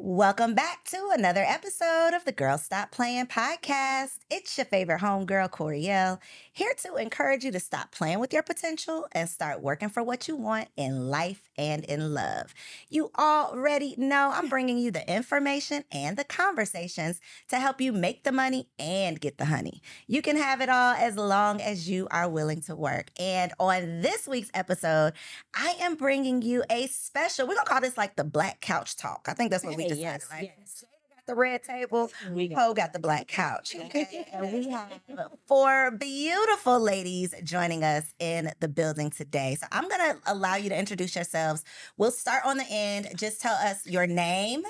Welcome back to another episode of the Girl Stop Playin podcast. It's your favorite homegirl, Coriel, here to encourage you to stop playing with your potential and start working for what you want in life and in love. You already know I'm bringing you the information and the conversations to help you make the money and get the honey. You can have it all as long as you are willing to work. And on this week's episode, I am bringing you a special, we're going to call this like the Black Couch Talk. I think that's what we decided, Yes, right? yes. Got the red table, Poe got the black couch. Okay? And we have 4 beautiful ladies joining us in the building today. So I'm going to allow you to introduce yourselves. We'll start on the end. Just tell us your name,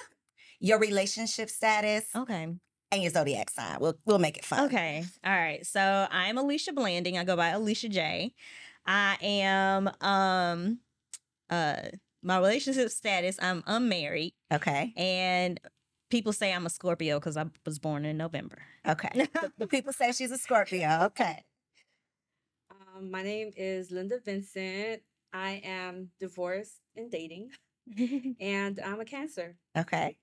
your relationship status, Okay. and your zodiac sign. We'll make it fun. Okay. All right. So I'm Alicia Blanding. I go by Alicia J. I am my relationship status, I'm unmarried. Okay. And people say I'm a Scorpio because I was born in November. Okay. The people say she's a Scorpio. Okay. My name is Linda Vincent. I am divorced and dating, and I'm a Cancer. Okay.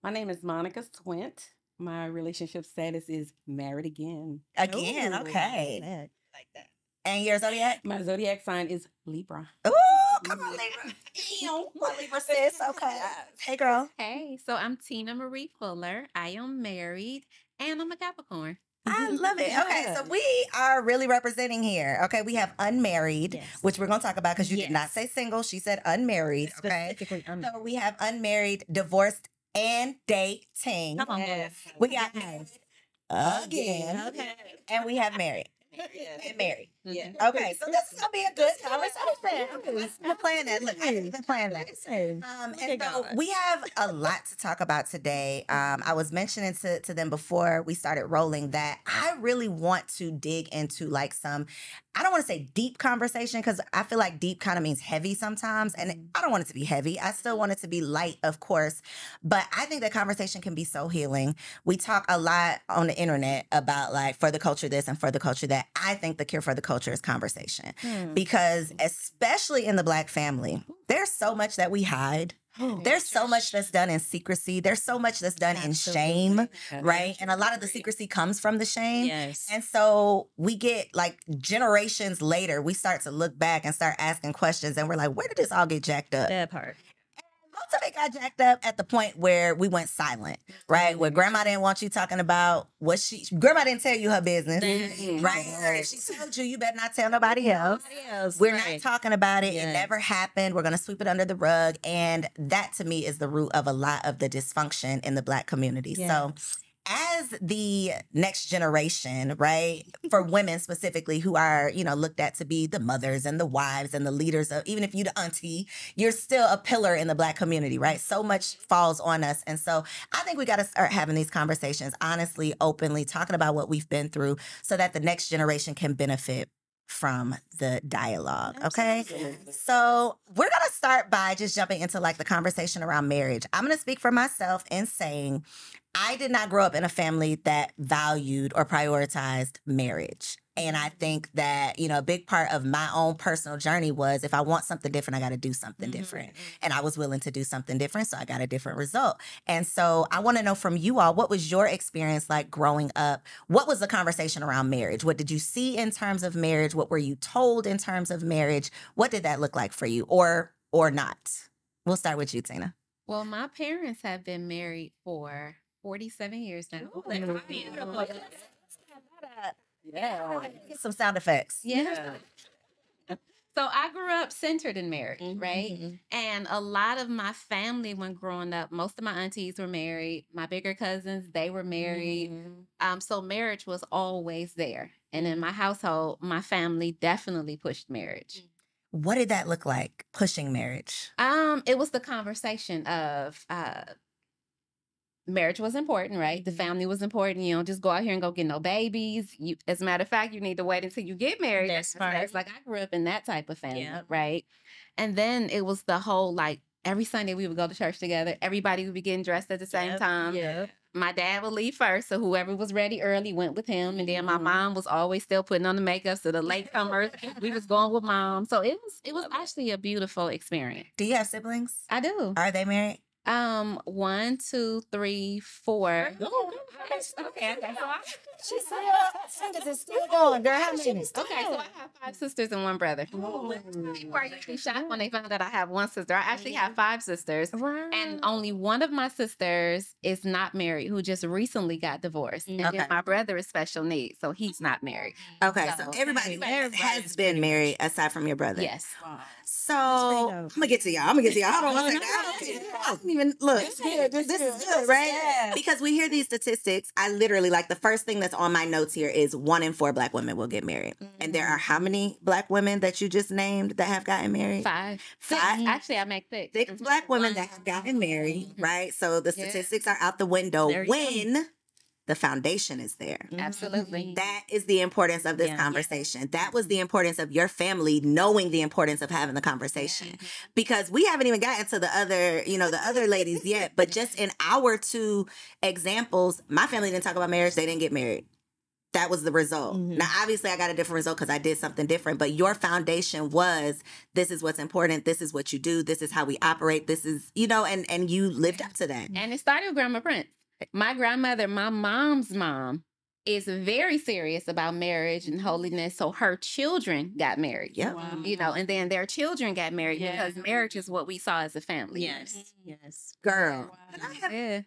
My name is Monica Swint. My relationship status is married again. Again. Ooh, Okay. Like that. And your zodiac? My zodiac sign is Libra. Ooh, come on, Libra. My Libra sis. Okay. Hey, girl. Hey, so I'm Tina Marie Fuller. I am married and I'm a Capricorn. I love it. Okay, so we are really representing here. Okay, we have unmarried, Yes. which we're going to talk about because you did Yes. not say single. She said unmarried. Okay. Specifically So we have unmarried, divorced, and dating. Come on. Yes. We got married again. Okay. And we have married. And married. Yeah. Okay, so this is gonna be a good conversation. We're playing that. Look, I've been playing that. And so we have a lot to talk about today. I was mentioning to them before we started rolling that I really want to dig into like some, I don't want to say deep conversation because I feel like deep kind of means heavy sometimes. And I don't want it to be heavy. I still want it to be light, of course. But I think that conversation can be so healing. We talk a lot on the internet about like for the culture this and for the culture that. I think the cure for the culture is conversation. Because especially in the Black family, there's so much that we hide. There's so much that's done in secrecy. There's so much that's done in shame, right? And a lot of the secrecy comes from the shame. Yes. And so we get like generations later, we start to look back and start asking questions. And we're like, where did this all get jacked up? That part. Most of it got jacked up at the point where we went silent, right? Where grandma didn't want you talking about grandma didn't tell you her business, right? If she told you, you better not tell nobody else. We're not talking about it. It Yes. never happened. We're going to sweep it under the rug. And that to me is the root of a lot of the dysfunction in the Black community. So as the next generation, right, for women specifically who are, looked at to be the mothers and the wives and the leaders of, even if you're the auntie, you're still a pillar in the Black community, right? So much falls on us. And so I think we got to start having these conversations, honestly, openly, talking about what we've been through so that the next generation can benefit from the dialogue. Okay. So we're going to start by just jumping into like the conversation around marriage. I'm going to speak for myself in saying I did not grow up in a family that valued or prioritized marriage. And I think that, a big part of my own personal journey was if I want something different, I got to do something different. And I was willing to do something different. So I got a different result. And so I want to know from you all, what was your experience like growing up? What was the conversation around marriage? What did you see in terms of marriage? What were you told in terms of marriage? What did that look like for you or not? We'll start with you, Tina. Well, my parents have been married for 47 years now. Yeah. Get some sound effects. Yeah. So I grew up centered in marriage, right? And a lot of my family when growing up, most of my aunties were married. My bigger cousins, they were married. So marriage was always there. And in my household, my family definitely pushed marriage. What did that look like, pushing marriage? It was the conversation of marriage was important, right? The family was important. You don't just go out here and go get no babies. As a matter of fact, you need to wait until you get married. That's right. Like I grew up in that type of family, Yeah. right? And then it was the whole like every Sunday we would go to church together. Everybody would be getting dressed at the same time. Yeah. My dad would leave first, so whoever was ready early went with him. And then my mom was always still putting on the makeup, so the latecomers, we was going with mom. So it was actually a beautiful experience. Do you have siblings? I do. Are they married? One, two, three, four. Okay. She's still going, girl. How many? Okay, so I have five sisters and one brother. People are usually shocked when they find out I have one sister. I actually have five sisters, and only one of my sisters is not married, who just recently got divorced. And then my brother is special needs, so he's not married. Okay, so everybody has been married aside from your brother. Yes. So I'm gonna get to y'all. Hold on one second. I don't even look. This is good, right? Yeah. Because we hear these statistics. I literally like the first thing that's on my notes here is 1 in 4 Black women will get married. And there are how many Black women that you just named that have gotten married? Five. Actually, I make six. 6 Black women that have gotten married, right? So the statistics are out the window when the foundation is there. Absolutely. That is the importance of this conversation. That was the importance of your family knowing the importance of having the conversation. Because we haven't even gotten to the other ladies yet, but just in our 2 examples, my family didn't talk about marriage, they didn't get married. That was the result. Now, obviously, I got a different result because I did something different, but your foundation was, this is what's important, this is what you do, this is how we operate, this is, and you lived up to that. And it started with Grandma Prince. My grandmother, my mom's mom, is very serious about marriage and holiness. So her children got married. Yep. Wow. And then their children got married because marriage is what we saw as a family. Yes. Girl. Yeah.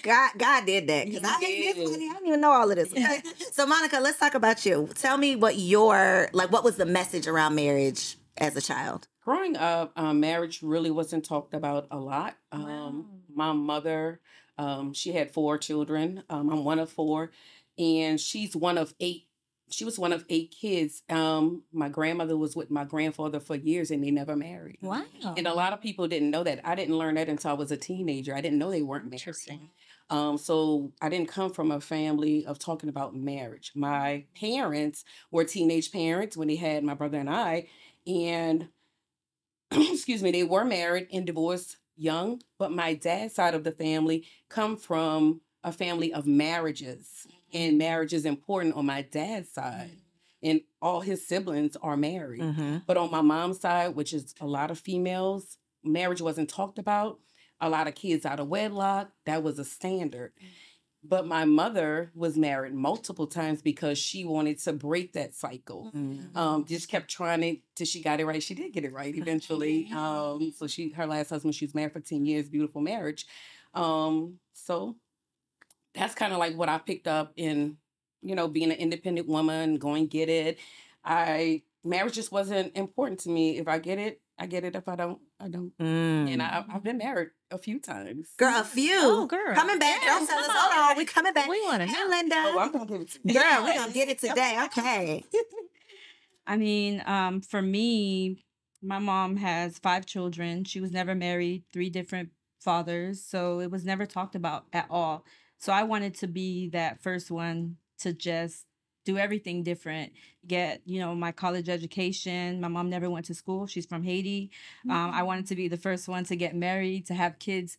God did that. Because I don't even know all of this. Okay? So, Monica, let's talk about you. Tell me what was the message around marriage as a child? Growing up, marriage really wasn't talked about a lot. My mother, she had 4 children. I'm one of 4, and she's one of 8. She was one of 8 kids. My grandmother was with my grandfather for years, and they never married. Wow. And a lot of people didn't know that. I didn't learn that until I was a teenager. I didn't know they weren't married. Interesting. So I didn't come from a family of talking about marriage. My parents were teenage parents when they had my brother and I, and excuse me, they were married and divorced young, but my dad's side of the family come from a family of marriages, and marriage is important on my dad's side, and all his siblings are married. But on my mom's side, which is a lot of females, marriage wasn't talked about. A lot of kids out of wedlock, that was a standard. But my mother was married multiple times because she wanted to break that cycle. Just kept trying it till she got it right. She did get it right eventually. So her last husband, she was married for 10 years, beautiful marriage. So that's kind of like what I picked up in, being an independent woman, going get it. Marriage just wasn't important to me. If I get it, I get it. If I don't, I don't. And I've been married a few times. Girl, a few. Oh, girl. Coming back. Don't tell us. Hold on. We coming back. We want to Hey, know. Linda. Oh, I'm going to give it to you. Girl, we're going to get it today. Okay. I mean, for me, my mom has 5 children. She was never married, 3 different fathers. So it was never talked about at all. So I wanted to be that first one to just do everything different, get, my college education. My mom never went to school. She's from Haiti. I wanted to be the first one to get married, to have kids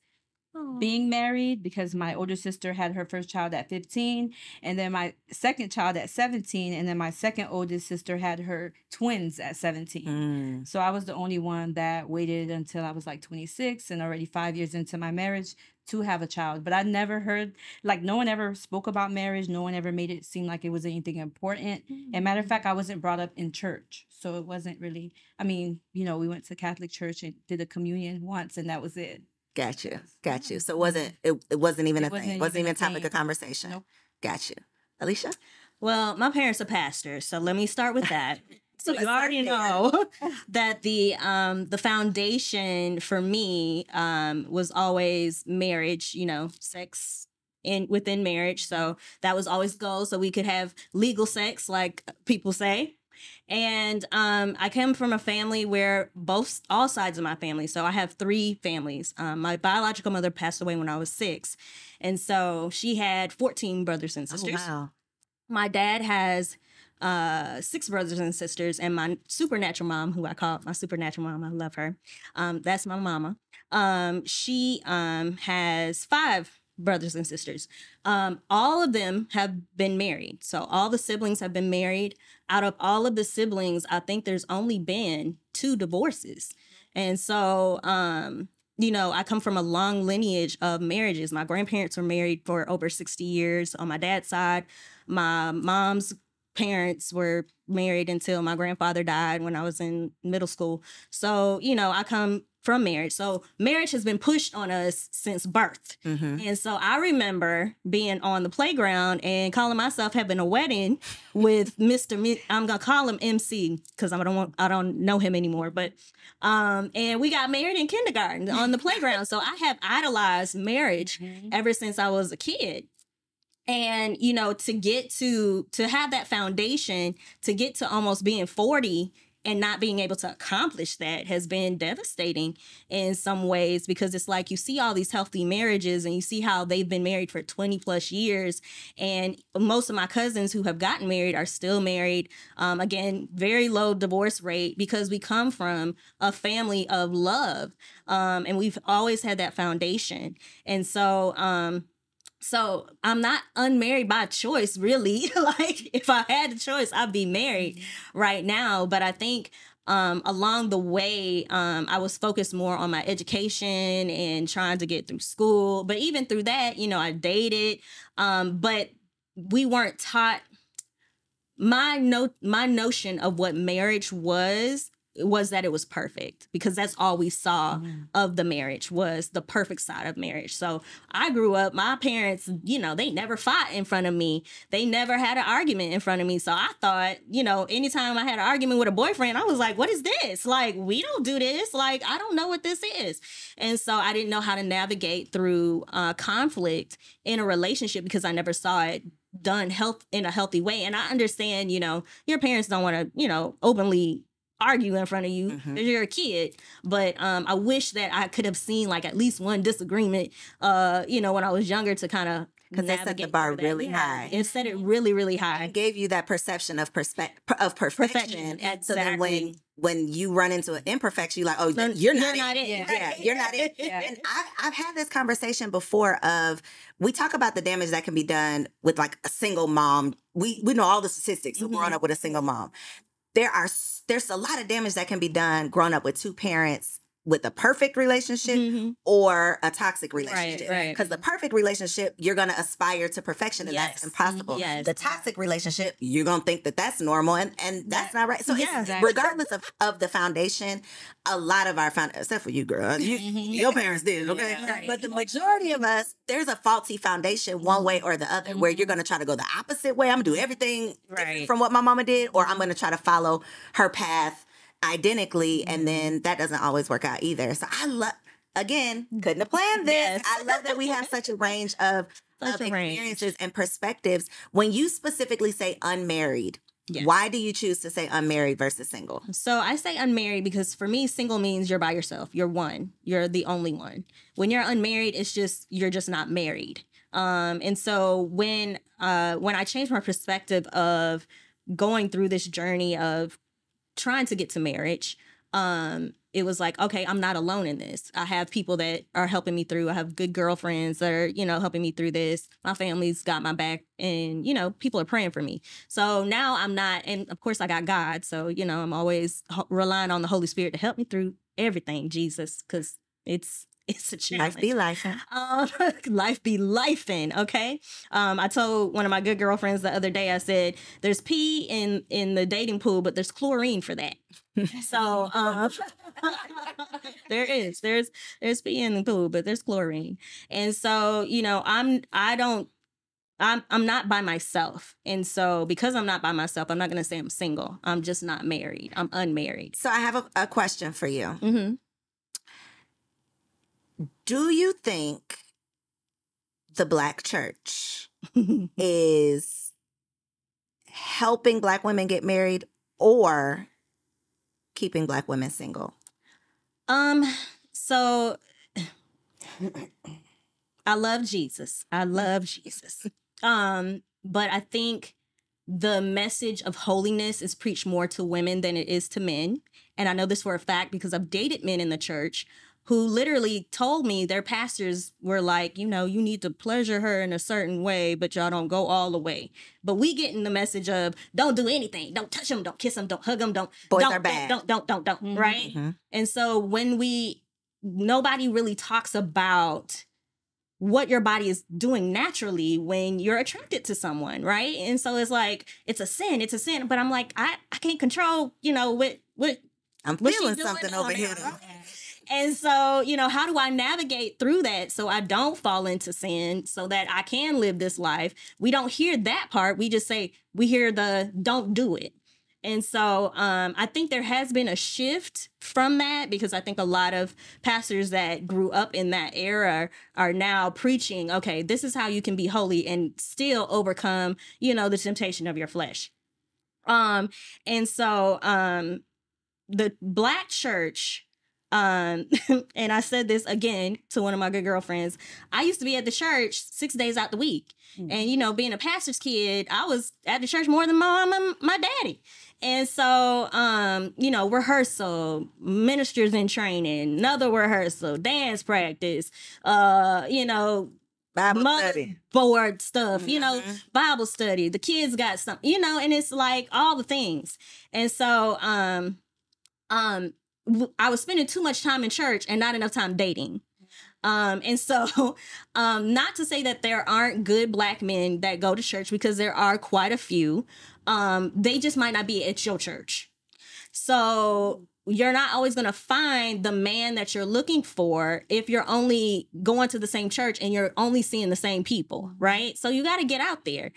being married, because my older sister had her first child at 15, and then my second child at 17, and then my second oldest sister had her twins at 17. So I was the only one that waited until I was like 26 and already 5 years into my marriage to have a child. But I never heard, no one ever spoke about marriage. No one ever made it seem like it was anything important. And matter of fact, I wasn't brought up in church. So it wasn't really, we went to Catholic church and did a communion once, and that was it. Got you. So it wasn't even a thing. It wasn't even a topic of conversation. Nope. Got you. Alicia? Well, my parents are pastors, so let me start with that. So you already know that the foundation for me was always marriage, sex within marriage. So that was always goal, so we could have legal sex, like people say. And I come from a family where all sides of my family. So I have 3 families. My biological mother passed away when I was 6. And so she had 14 brothers and sisters. Oh, wow. My dad has 6 brothers and sisters, and my supernatural mom, who I call my supernatural mom, I love her. That's my mama. She has 5 brothers and sisters. All of them have been married. So all the siblings have been married. Out of all of the siblings, I think there's only been 2 divorces. And so you know, I come from a long lineage of marriages. My grandparents were married for over 60 years on my dad's side. My mom's parents were married until my grandfather died when I was in middle school. So, you know, I come from marriage. So marriage has been pushed on us since birth. And so I remember being on the playground and calling myself having a wedding with I'm gonna call him MC because I don't know him anymore. But and we got married in kindergarten on the playground. So I have idolized marriage ever since I was a kid. And, you know, to have that foundation, to get to almost being 40 and not being able to accomplish that has been devastating in some ways, because it's like you see all these healthy marriages and you see how they've been married for 20 plus years. And most of my cousins who have gotten married are still married. Again, very low divorce rate because we come from a family of love. And we've always had that foundation. And so I'm not unmarried by choice, really. Like, if I had a choice, I'd be married right now. But I think along the way, I was focused more on my education and trying to get through school. But even through that, you know, I dated. But we weren't taught. My notion of what marriage was that it was perfect, because that's all we saw of the marriage was the perfect side of marriage. So I grew up, my parents, you know, they never fought in front of me. They never had an argument in front of me. So I thought, you know, anytime I had an argument with a boyfriend, I was like, what is this? Like, we don't do this. Like, I don't know what this is. And so I didn't know how to navigate through conflict in a relationship because I never saw it done in a healthy way. And I understand, you know, your parents don't want to, you know, openly argue in front of you because you're a kid. But I wish that I could have seen like at least one disagreement, you know, when I was younger to kind of, because they set the bar really high. It set it really, really high. It gave you that perception of perfection. Exactly. So then when you run into an imperfection, you're like, oh, you're not it. Yeah, you're not it. And I've had this conversation before of, we talk about the damage that can be done with like a single mom. We know all the statistics of growing up with a single mom. There's a lot of damage that can be done growing up with two parents with a perfect relationship or a toxic relationship. Right. Because the perfect relationship, you're going to aspire to perfection, and that's impossible. Yes. The toxic relationship, you're going to think that that's normal, and that's not right. So regardless of the foundation, a lot of our except for you, girl, your parents did, okay? Yeah. But the majority of us, there's a faulty foundation one way or the other, where you're going to try to go the opposite way. I'm going to do everything different from what my mama did, or I'm going to try to follow her path identically, and then that doesn't always work out either. So I love, again, couldn't have planned this. Yes. I love that we have such a range of experiences and perspectives. When you specifically say unmarried, why do you choose to say unmarried versus single? So I say unmarried because for me, single means you're by yourself. You're one. You're the only one. When you're unmarried, it's just you're just not married. And so when I changed my perspective of going through this journey of trying to get to marriage, it was like, okay, I'm not alone in this. I have people that are helping me through. I have good girlfriends that are, you know, helping me through this. My family's got my back, and, you know, people are praying for me. So now I'm not, and of course I got God. So, you know, I'm always relying on the Holy Spirit to help me through everything, Jesus, because it's a challenge. Life be lifing. Life be lifing, okay? I told one of my good girlfriends the other day, I said, there's pee in the dating pool, but there's chlorine for that. So there's pee in the pool, but there's chlorine. And so, you know, I'm not by myself. And so because I'm not by myself, I'm not going to say I'm single. I'm just not married. I'm unmarried. So I have a question for you. Mm-hmm. Do you think the Black church is helping Black women get married or keeping Black women single? So I love Jesus. But I think the message of holiness is preached more to women than it is to men. And I know this for a fact because I've dated men in the church who literally told me their pastors were like, you know, you need to pleasure her in a certain way, but y'all don't go all the way. But we getting the message of don't do anything. Don't touch them. Don't kiss them. Don't hug them. Boys are bad. Don't, right? And so when we nobody really talks about what your body is doing naturally when you're attracted to someone, right? And so it's like, it's a sin. But I'm like, I can't control, what I'm what she feeling doing something on over here. there. And so, how do I navigate through that so I don't fall into sin, so that I can live this life? We don't hear that part. We just we hear the don't do it. And so I think there has been a shift from that, because I think a lot of pastors that grew up in that era are now preaching, okay, this is how you can be holy and still overcome, the temptation of your flesh. And so the Black church, and I said this again to one of my good girlfriends, I used to be at the church 6 days out the week. And, being a pastor's kid, I was at the church more than my mom and my daddy. And so, rehearsal, ministers in training, another rehearsal, dance practice, Bible study, board stuff, Bible study. The kids got something, and it's like all the things. And so, I was spending too much time in church and not enough time dating. And so, not to say that there aren't good Black men that go to church, because there are quite a few. They just might not be at your church. So you're not always going to find the man that you're looking for if you're only going to the same church and you're only seeing the same people, right? So you got to get out there.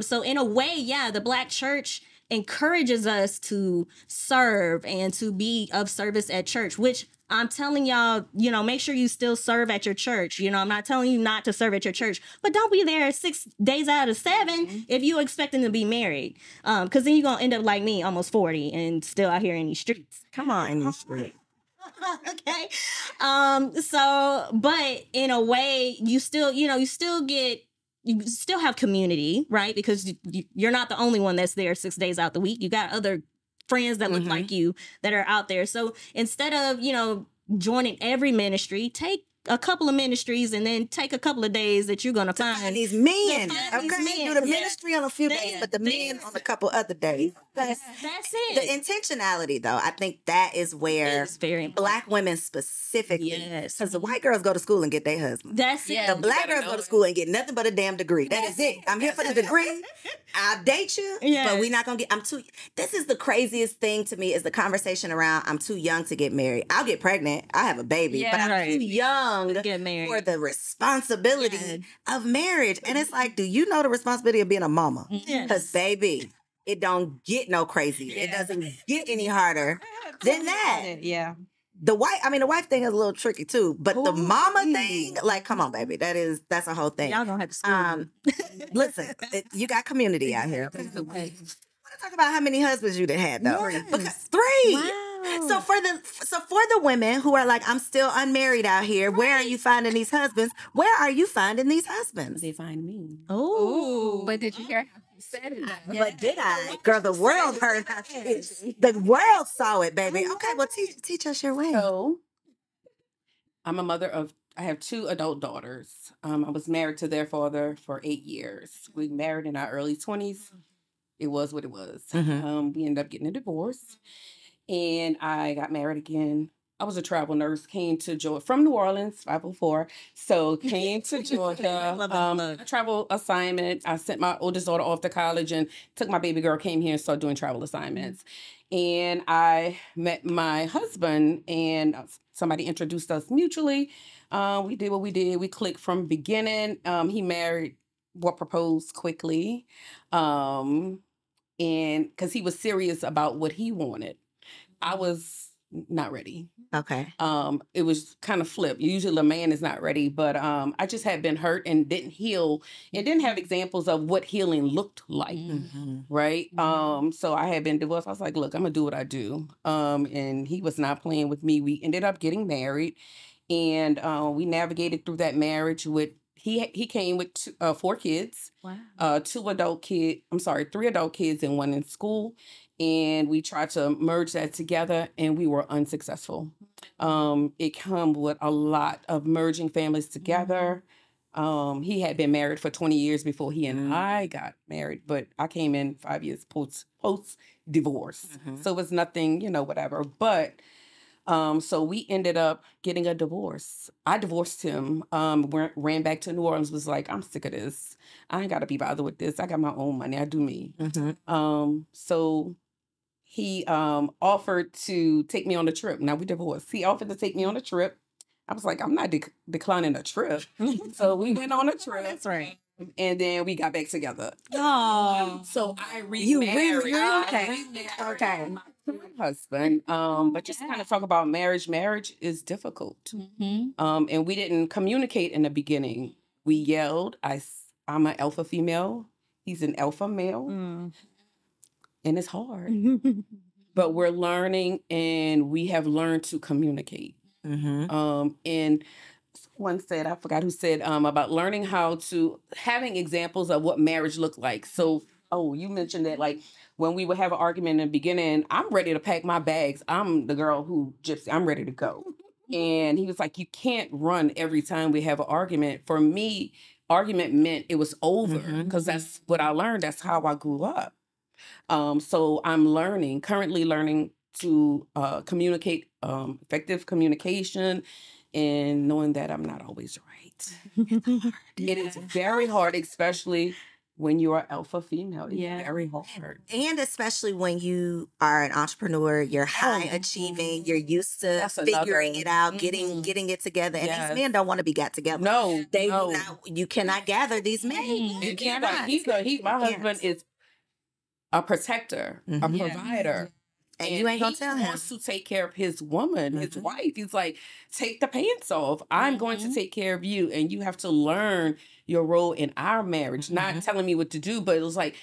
So in a way, yeah, the Black church encourages us to serve and to be of service at church, which I'm telling y'all, make sure you still serve at your church. I'm not telling you not to serve at your church, but don't be there 6 days out of 7 if you're expecting to be married. Because then you're going to end up like me, almost 40 and still out here in these streets. Come on, in these streets. Okay. But in a way, you still have community, right? Because you're not the only one that's there 6 days out the week. You got other friends that look like you that are out there. So instead of, joining every ministry, take a couple of ministries and then take a couple of days that you're going to find these men. Okay, do the ministry on a few days, but the men on a couple other days. That's it. The intentionality, though, I think that is where it's very Black women specifically, yes, because the white girls go to school and get their husbands. That's it. The Black girls go to school and get nothing but a damn degree. That is it. I'm here for the degree. I'll date you, but we're not gonna get. This is the craziest thing to me, is the conversation around I'm too young to get married. I'll get pregnant. I have a baby, but I'm too young to get married for the responsibility of marriage. And it's like, do you know the responsibility of being a mama? Because baby, it don't get no crazier. It doesn't get any harder than that. Yeah. The wife thing is a little tricky too, but the mama thing, like, come on, baby, that's a whole thing. Y'all gonna have to school. Listen, you got community out here. I want to talk about how many husbands you done had, though. Because 3. Wow. So for the women who are like, I'm still unmarried out here, where are you finding these husbands? Where are you finding these husbands? They find me. Oh, but did you hear how you said it? But did I? Girl, the world heard how the world saw it, baby. Okay, well, teach us your way. So, I'm a mother of, I have 2 adult daughters. I was married to their father for 8 years. We married in our early 20s. It was what it was. We ended up getting a divorce. And I got married again. I was a travel nurse, came to Georgia from New Orleans, 504. So came to Georgia, a travel assignment. I sent my oldest daughter off to college and took my baby girl, came here and started doing travel assignments. And I met my husband, and somebody introduced us mutually. We did what we did. We clicked from beginning. He proposed quickly. And because he was serious about what he wanted. I was not ready. Okay. It was kind of flipped. Usually a man is not ready, but I just had been hurt and didn't heal and didn't have examples of what healing looked like. Right. So I had been divorced. I was like, look, I'm gonna do what I do. And he was not playing with me. We ended up getting married, and we navigated through that marriage with he came with 4 kids. Wow. 3 adult kids and 1 in school. And we tried to merge that together, and we were unsuccessful. It comes with a lot of merging families together. He had been married for 20 years before he and I got married, but I came in 5 years post divorce. So it was nothing, whatever. But So we ended up getting a divorce. I divorced him. Ran back to New Orleans. Was like, I'm sick of this. I ain't got to be bothered with this. I got my own money. I do me. So he offered to take me on a trip. Now we divorced. He offered to take me on a trip. I was like, I'm not declining a trip. So we went on a trip. That's right. And then we got back together. Oh, So I You remarried. okay. Okay. My husband. But just to kind of talk about marriage. Marriage is difficult. And we didn't communicate in the beginning. We yelled. I'm an alpha female. He's an alpha male. And it's hard. But we're learning, and we have learned to communicate. And someone said, I forgot who said, about learning how to, having examples of what marriage looked like. So, you mentioned that, like, when we would have an argument in the beginning, I'm ready to pack my bags. I'm the girl who gypsy. I'm ready to go. And he was like, you can't run every time we have an argument. For me, argument meant it was over, because that's what I learned. That's how I grew up. So I'm currently learning to communicate, effective communication, and knowing that I'm not always right. It is very hard, especially when you are alpha female. It's very hard. And especially when you are an entrepreneur, you're high achieving, you're used to figuring it out, getting it together. And these men don't want to be got together. No, you cannot gather these men. You cannot. My husband is a protector, a provider. And you ain't gonna tell him. He wants to take care of his woman, his wife. He's like, take the pants off. I'm going to take care of you. And you have to learn your role in our marriage. Not telling me what to do, but it was like,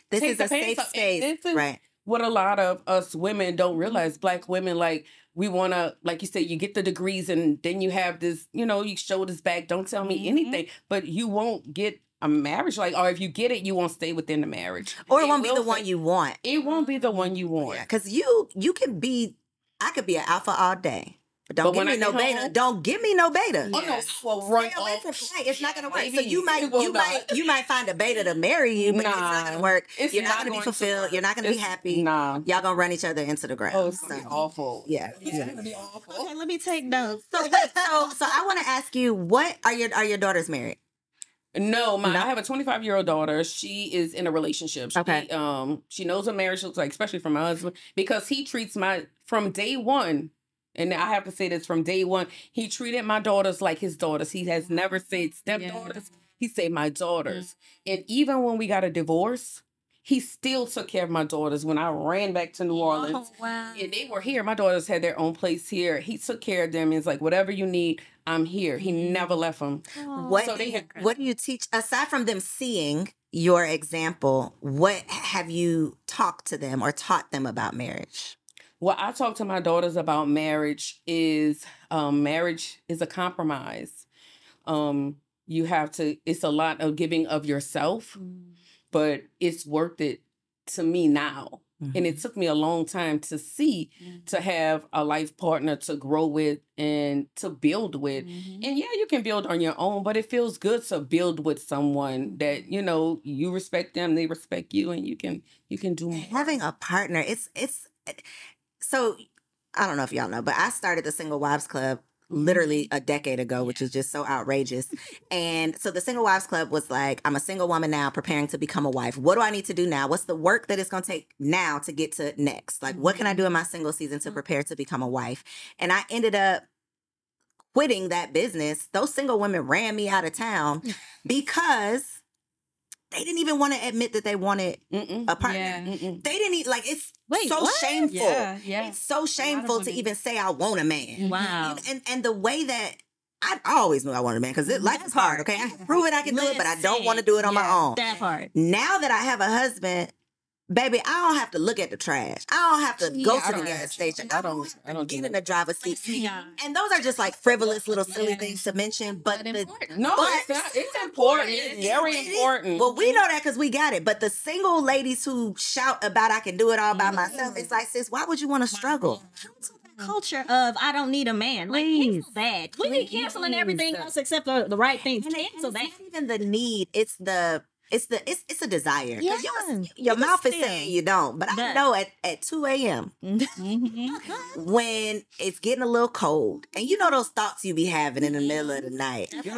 this is a safe space. This is right. what a lot of us women don't realize. Black women, like, we want to, like you said, you get the degrees and then you have this, you shoulders back. Don't tell me anything. But you won't get a marriage, like, or if you get it, you won't stay within the marriage, or it won't be the one you want. It won't be the one you want. Because you can be, I could be an alpha all day, but don't give me no beta. Don't give me no beta. Oh no, well, run away from play. It's not gonna work. So you might find a beta to marry you, but it's not gonna work. You're not gonna be fulfilled. You're not gonna be happy. Nah, y'all gonna run each other into the ground. Oh, it's gonna be awful. Yeah, it's gonna be awful. Okay, let me take notes. So I want to ask you, what are your daughters married? No, I have a 25-year-old daughter. She is in a relationship. She knows what marriage looks like, especially from my husband, because he treats from day one, and I have to say this, from day one, he treated my daughters like his daughters. He has never said stepdaughters. He said my daughters. And even when we got a divorce, he still took care of my daughters. When I ran back to New Orleans, and they were here, my daughters had their own place here. He took care of them. He's like, whatever you need, I'm here. He never left them. What do you teach, aside from them seeing your example, what have you talked to them or taught them about marriage? What I talk to my daughters about marriage is marriage is a compromise. You have to, it's a lot of giving of yourself, but it's worth it to me now. And it took me a long time to see, to have a life partner to grow with and to build with. And yeah, you can build on your own, but it feels good to build with someone that, you respect them, they respect you, and you can do more. Having a partner, it's so, I don't know if y'all know, but I started the Single Wives Club literally a decade ago, which is just so outrageous. And so the Single Wives Club was like, I'm a single woman now preparing to become a wife. What do I need to do now? What's the work that it's going to take now to get to next? Like, what can I do in my single season to prepare to become a wife? And I ended up quitting that business. Those single women ran me out of town because they didn't even want to admit that they wanted a partner. They didn't even, like, it's shameful. It's so shameful to even say I want a man. Wow. And the way that I always knew I wanted a man, because life is hard, okay? I can prove it, I can do it, but I don't want to do it on my own. That part. Now that I have a husband, baby, I don't have to look at the trash. I don't have to go to the gas station. I don't get in the driver's seat. And those are just like frivolous little silly things to mention. But important. It's not. It's important. It's very important. Well, we know that because we got it. But the single ladies who shout about I can do it all by myself, it's like, sis, why would you want to struggle? Culture of I don't need a man. Like, cancel that. We need canceling everything else except the right things. Cancel that. It's not even the need. It's the it's a desire. Yeah. Your mouth is still. saying you don't, but I know at 2 a.m. when it's getting a little cold, and you know those thoughts you be having in the middle of the night. You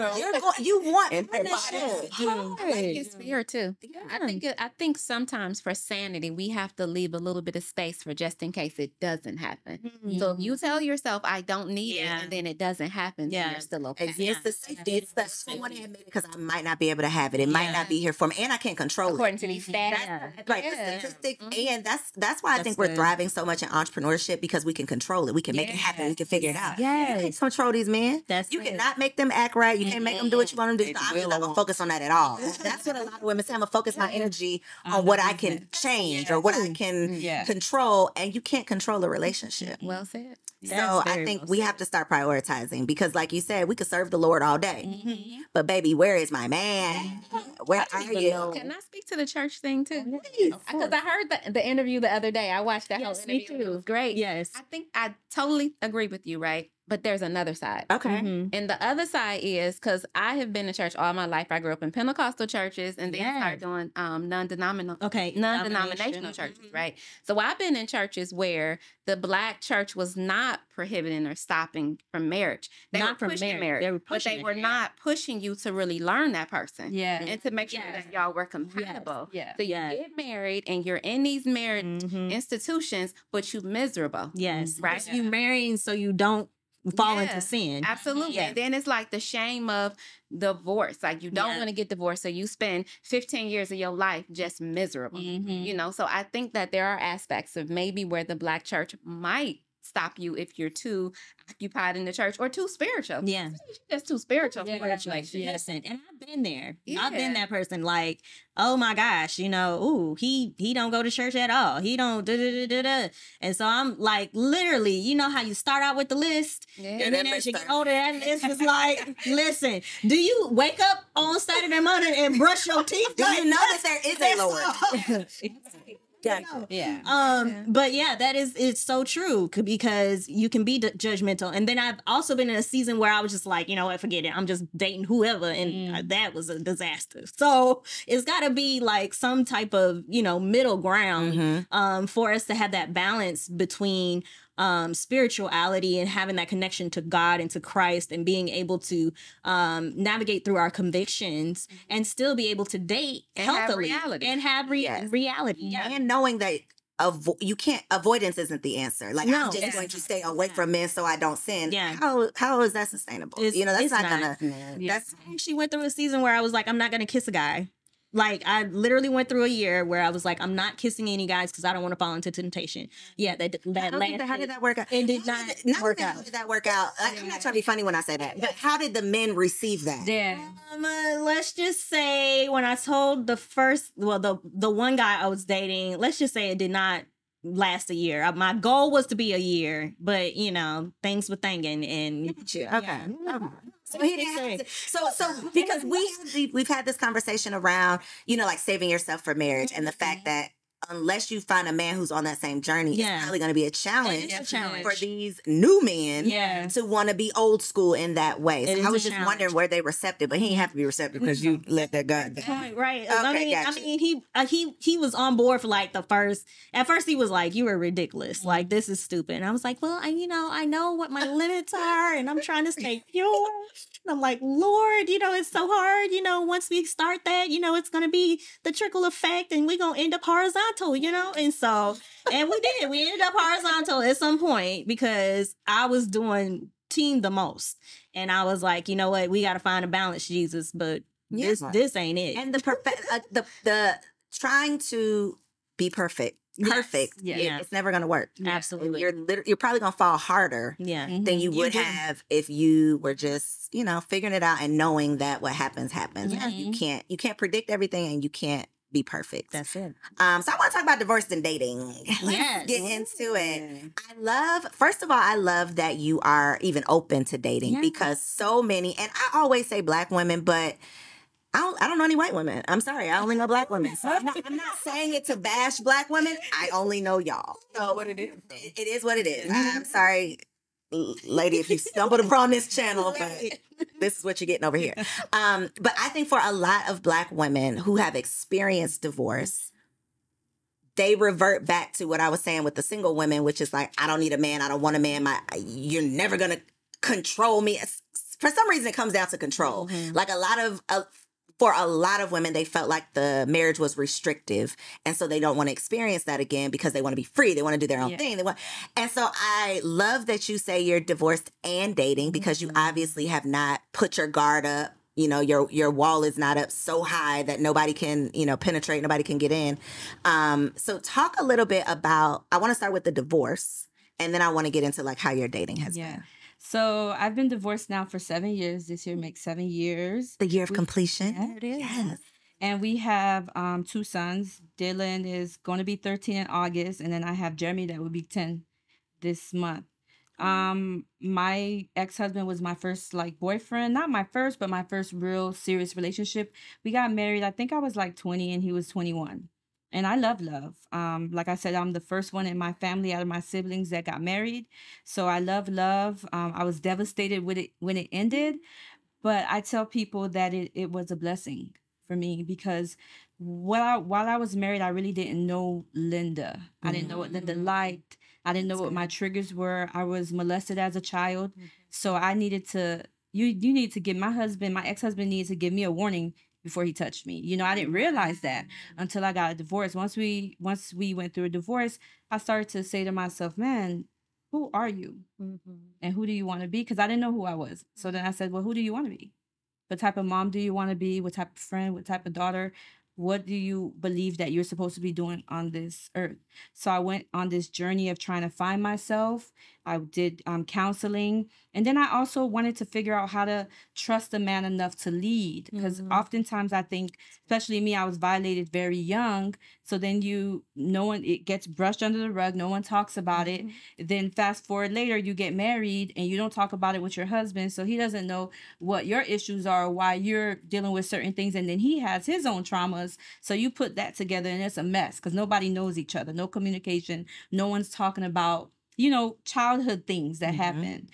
want It's fear too. I think sometimes for sanity, we have to leave a little bit of space for just in case it doesn't happen. So if you tell yourself, I don't need it, and then it doesn't happen, then you're still okay. It's the safety. It's the I don't want to admit it because I might not be able to have it. It might not be here for me, and I can't control According to these stats. Right, the statistics, and that's why I think we're thriving so much in entrepreneurship, because we can control it. We can make it happen. We can figure it out. You can't control these men. You cannot make them act right. You can't make them do what you want them to do. I'm just not gonna focus on that at all. That's what a lot of women say. I'm gonna focus my energy on what I can change or what I can control, and you can't control a relationship. Well said. So I think we have to start prioritizing, because like you said, we could serve the Lord all day. But baby, where is my man? Where are you? Can I speak to the church thing too? Because I heard the interview the other day. I watched that whole interview. It was great. Yes. I think I totally agree with you, right? But there's another side. Okay. And the other side is, because I have been in church all my life. I grew up in Pentecostal churches and then started doing non-denominational churches, right? So I've been in churches where the Black church was not prohibiting or stopping from marriage. They were pushing marriage. They were pushing but they were not pushing you to really learn that person. Yeah. And to make sure that y'all were compatible. Yeah. So you get married and you're in these marriage institutions, but you miserable. Yes. Right? You marrying so you don't fall into sin. Absolutely. Yeah. And then it's like the shame of divorce. Like you don't want to get divorced. So you spend 15 years of your life just miserable. You know, so I think that there are aspects of maybe where the Black church might stop you if you're too occupied in the church or too spiritual. Yeah. That's too spiritual. Listen, and I've been there. I've been that person, like, oh my gosh, you know, ooh, he don't go to church at all. He don't da. And so I'm like, literally, you know how you start out with the list? And then as you get older, that list is like, listen, do you wake up on Saturday morning and brush your teeth? Do you know that there is a Lord? But yeah, it's so true, because you can be judgmental. And then I've also been in a season where I was just like, you know what, forget it. I'm just dating whoever. And that was a disaster. So it's got to be like some type of, you know, middle ground for us to have that balance between spirituality and having that connection to God and to Christ, and being able to navigate through our convictions and still be able to date healthily and have reality. And knowing that you can't, avoidance isn't the answer. Like, I'm just going to stay away from men so I don't sin. How is that sustainable? You know, that's not gonna. I actually went through a season where I was like, I'm not gonna kiss a guy. Like, I literally went through a year where I was like, I'm not kissing any guys because I don't want to fall into temptation. Yeah, how did that work out? It did not work out. How did that work out? I'm not trying to be funny when I say that, but how did the men receive that? Let's just say when I told the one guy I was dating, let's just say it did not last a year. My goal was to be a year, but you know, things were thinking and okay. So he didn't have to. So because we've had this conversation around, you know, like saving yourself for marriage, and the fact that unless you find a man who's on that same journey, it's probably going to be a challenge for these new men to want to be old school in that way. So I was just wondering, were they receptive? But he didn't have to be receptive because you let that guy down. Right. Okay, I mean, he was on board for like at first he was like, you were ridiculous. Like, this is stupid. And I was like, well, I know what my limits are, and I'm trying to stay pure. And I'm like, Lord, you know, it's so hard. You know, once we start that, you know, it's going to be the trickle effect, and we're going to end up horizontal, you know? And so, and we did. We ended up horizontal at some point because I was doing team the most. And I was like, you know what? We got to find a balance, Jesus. But this ain't it. And the trying to be perfect. It's never gonna work. Absolutely. You're probably gonna fall harder than you would have if you were just, you know, figuring it out and knowing that what happens. You can't predict everything, and you can't be perfect. That's it. So I want to talk about divorce and dating. Let's get into it. First of all, I love that you are even open to dating, because so many, and I always say Black women, but I don't know any white women. I'm sorry. I only know Black women. So I'm not saying it to bash Black women. I only know y'all. So what it is. It is what it is. I'm sorry. lady, if you stumbled upon this channel, but this is what you're getting over here. But I think for a lot of Black women who have experienced divorce, they revert back to what I was saying with the single women, which is like, I don't need a man. I don't want a man. You're never going to control me. For some reason, it comes down to control. Like for a lot of women, they felt like the marriage was restrictive. And so they don't want to experience that again because they want to be free. They want to do their own thing. And so I love that you say you're divorced and dating because you obviously have not put your guard up. You know, your wall is not up so high that nobody can, penetrate, nobody can get in. So talk a little bit about, I want to start with the divorce, and then I want to get into like how your dating has been. So I've been divorced now for 7 years. This year makes 7 years. The year of completion. Yeah, it is. Yes. And we have 2 sons. Dylan is going to be 13 in August, and then I have Jeremy that will be 10 this month. My ex-husband was my first boyfriend, not my first, but my first real serious relationship. We got married. I think I was 20 and he was 21. And I love love. Like I said, I'm the first one in my family out of my siblings that got married. So I love love. I was devastated with it when it ended, but I tell people that it was a blessing for me because while I was married, I really didn't know Linda. I didn't know what Linda liked. I didn't know what my triggers were. I was molested as a child. So I needed to, you need to give my ex-husband needed to give me a warning before he touched me. I didn't realize that until I got a divorce. Once we went through a divorce, I started to say to myself, man, who are you? And who do you want to be? Because I didn't know who I was. So then I said, well, who do you want to be? What type of mom do you want to be? What type of friend? What type of daughter? What do you believe that you're supposed to be doing on this earth? So I went on this journey of trying to find myself. I did counseling. And then I also wanted to figure out how to trust a man enough to lead. Because oftentimes I think, especially me, I was violated very young. So then it gets brushed under the rug. No one talks about it. Then fast forward later, you get married and you don't talk about it with your husband. So he doesn't know what your issues are, why you're dealing with certain things. And then he has his own traumas. So you put that together and it's a mess because nobody knows each other. No communication. No one's talking about, childhood things that happened.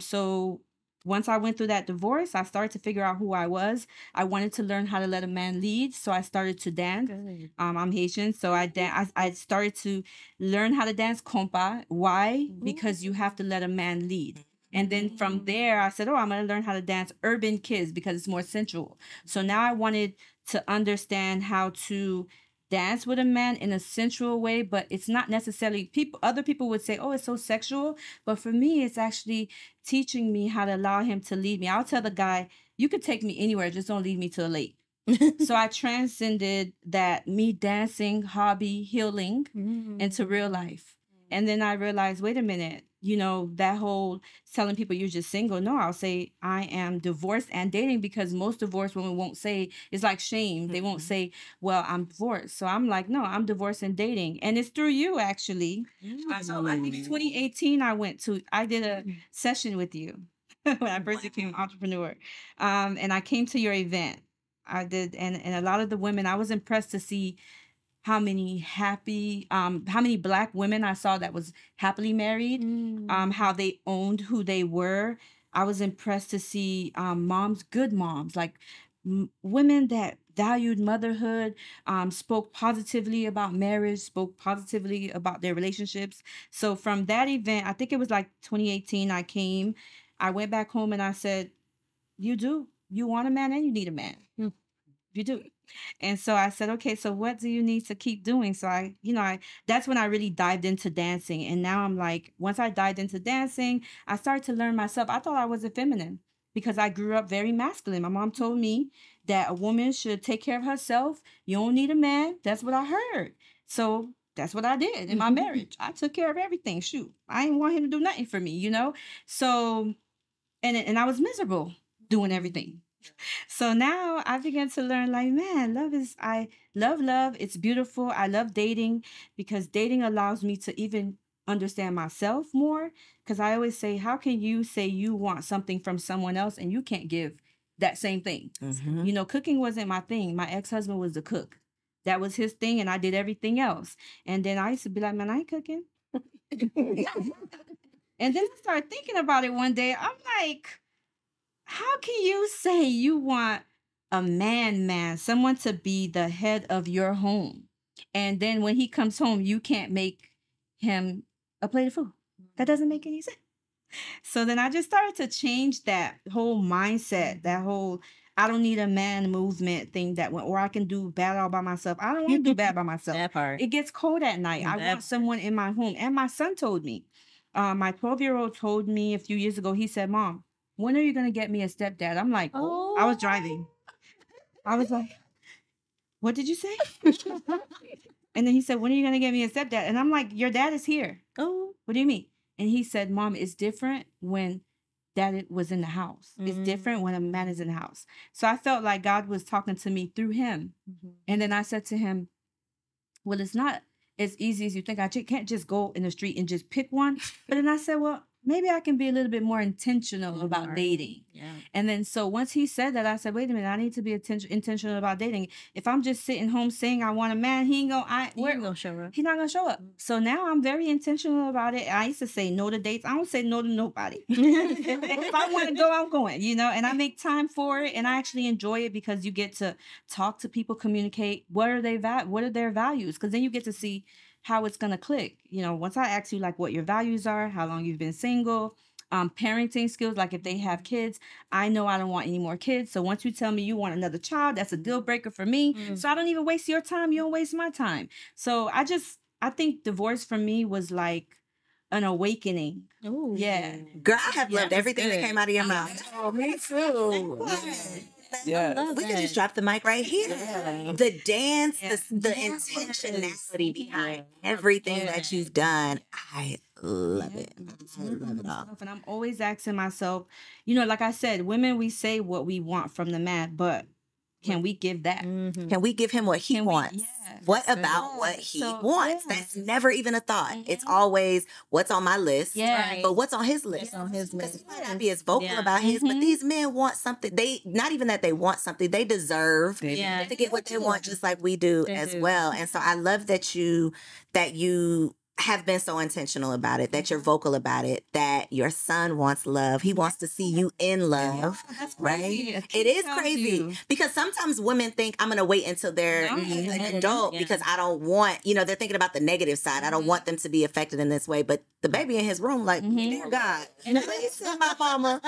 So once I went through that divorce, I started to figure out who I was. I wanted to learn how to let a man lead. So I started to dance. I'm Haitian. So I started to learn how to dance compa. Why? Because you have to let a man lead. And then from there, I said, I'm going to learn how to dance urban kids because it's more sensual. So now I wanted to understand how to dance with a man in a sensual way, but it's not necessarily other people would say, it's so sexual. But for me, it's actually teaching me how to allow him to lead me. I'll tell the guy, you could take me anywhere, just don't lead me to a lake. So I transcended that me dancing, hobby, healing into real life. And then I realized, wait a minute, that whole telling people you're just single. No, I'll say I am divorced and dating because most divorced women won't say, it's like shame. They won't say, well, I'm divorced. So I'm like, no, I'm divorced and dating. And it's through you, actually. So I think 2018, I did a session with you when I first became an entrepreneur. And I came to your event. I did. And a lot of the women, I was impressed to see how many Black women I saw that was happily married, how they owned who they were. I was impressed to see good moms, like women that valued motherhood, spoke positively about marriage, spoke positively about their relationships. So from that event, I think it was 2018, I went back home and I said, you want a man and you need a man. You do. And so I said, okay, so what do you need to keep doing? So that's when I really dived into dancing. And now I'm like, once I dived into dancing, I started to learn myself. I thought I was a feminine because I grew up very masculine. My mom told me that a woman should take care of herself. You don't need a man. That's what I heard. So that's what I did in my marriage. I took care of everything. Shoot, I didn't want him to do nothing for me, So, and I was miserable doing everything. So now I began to learn man, I love love. It's beautiful. I love dating because dating allows me to even understand myself more. Because I always say, how can you say you want something from someone else and you can't give that same thing? Cooking wasn't my thing. My ex-husband was the cook. That was his thing and I did everything else. And then I used to be like, man, I ain't cooking. And then I started thinking about it one day. I'm like, how can you say you want a man, someone to be the head of your home, and then when he comes home, you can't make him a plate of food? That doesn't make any sense. So then I just started to change that whole mindset, that whole I don't need a man movement thing that went, or I can do bad all by myself. I don't want to do bad by myself. That part. It gets cold at night. I want someone in my home. And my son told me, my 12-year-old told me a few years ago, he said, Mom, when are you going to get me a stepdad? I'm like, oh, I was driving. I was like, what did you say? And then he said, when are you going to get me a stepdad? And I'm like, your dad is here. Oh, what do you mean? And he said, Mom, it's different when dad was in the house. It's different when a man is in the house. So I felt like God was talking to me through him. And then I said to him, well, it's not as easy as you think. I can't just go in the street and just pick one. But then I said, well, maybe I can be a little bit more intentional about dating. Yeah. And then so once he said that, I said, wait a minute, I need to be intentional about dating. If I'm just sitting home saying I want a man, he ain't gonna show up. He's not gonna show up. So now I'm very intentional about it. I used to say no to dates. I don't say no to nobody. If I want to go, I'm going, you know, and I make time for it, and I actually enjoy it because you get to talk to people, communicate. What are their values? Because then you get to see how it's gonna click. You know, once I ask you like what your values are, how long you've been single, parenting skills, like if they have kids, I know I don't want any more kids. So once you tell me you want another child, that's a deal breaker for me. So I don't even waste your time. You don't waste my time. So I think divorce for me was like an awakening. Ooh. Yeah. Girl, I have loved everything that came out of your mouth. Oh, me too. Yeah, we can just drop the mic right here. Yeah. The dance, the intentionality behind everything that you've done, I love it. I love it all. And I'm always asking myself, you know, like I said, women, we say what we want from the man, but can we give that? Can we give him what he wants? What about what he wants? That's never even a thought. It's always what's on my list. Yeah. But what's on his list? Because he might not be as vocal about his, but these men want something. They not even that they want something, they deserve to get what they want, just like we do as well. And so I love that you have been so intentional about it, that you're vocal about it, that your son wants love. He wants to see you in love, right? It is crazy because sometimes women think I'm going to wait until they're an adult because I don't want, you know, they're thinking about the negative side. I don't want them to be affected in this way, but the baby in his room, like, dear God, please send my mama.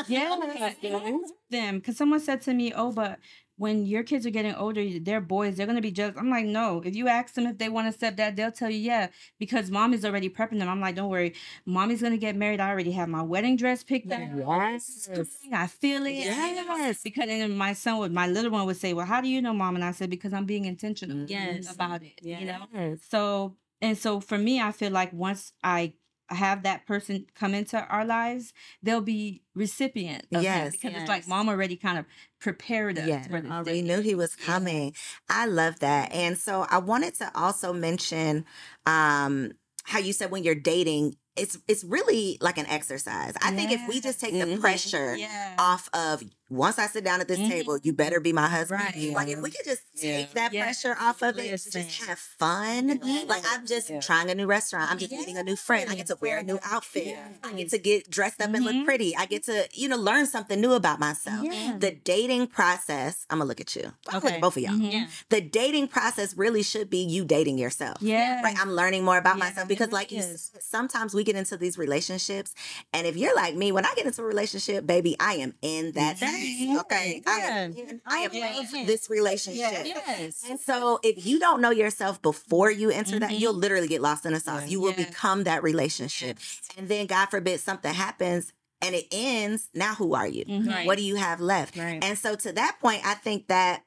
Them, because someone said to me, oh, but when your kids are getting older, they're boys, they're going to be jealous. I'm like, no. If you ask them if they want to stepdad, they'll tell you, yeah, because mom is already prepping them. I'm like, don't worry. Mommy's going to get married. I already have my wedding dress picked out. Yes. I feel it. Yes. Because then my little one would say, well, how do you know, Mom? And I said, because I'm being intentional about it. You know? So for me, I feel like once I have that person come into our lives, they'll be recipient of that because it's like mom already kind of prepared us for this. Already knew he was coming. I love that. And so I wanted to also mention how you said when you're dating, it's really like an exercise. I think if we just take the pressure off of once I sit down at this table, you better be my husband. Right. Like if we could just take that pressure off of it, just have fun. Like I'm just trying a new restaurant. I'm just meeting a new friend. I get to wear a new outfit. I get to get dressed up and look pretty. I get to, you know, learn something new about myself. The dating process, I'm gonna look at you. I'm looking at both of y'all. The dating process really should be you dating yourself. Yeah. Right. I'm learning more about myself because like you said, sometimes we get into these relationships and if you're like me, when I get into a relationship, baby, I am in that thing. Okay. I am in this relationship. Yes. And so if you don't know yourself before you enter that, you'll literally get lost in the sauce. You will become that relationship. And then God forbid something happens and it ends. Now who are you? What do you have left? And so to that point, I think the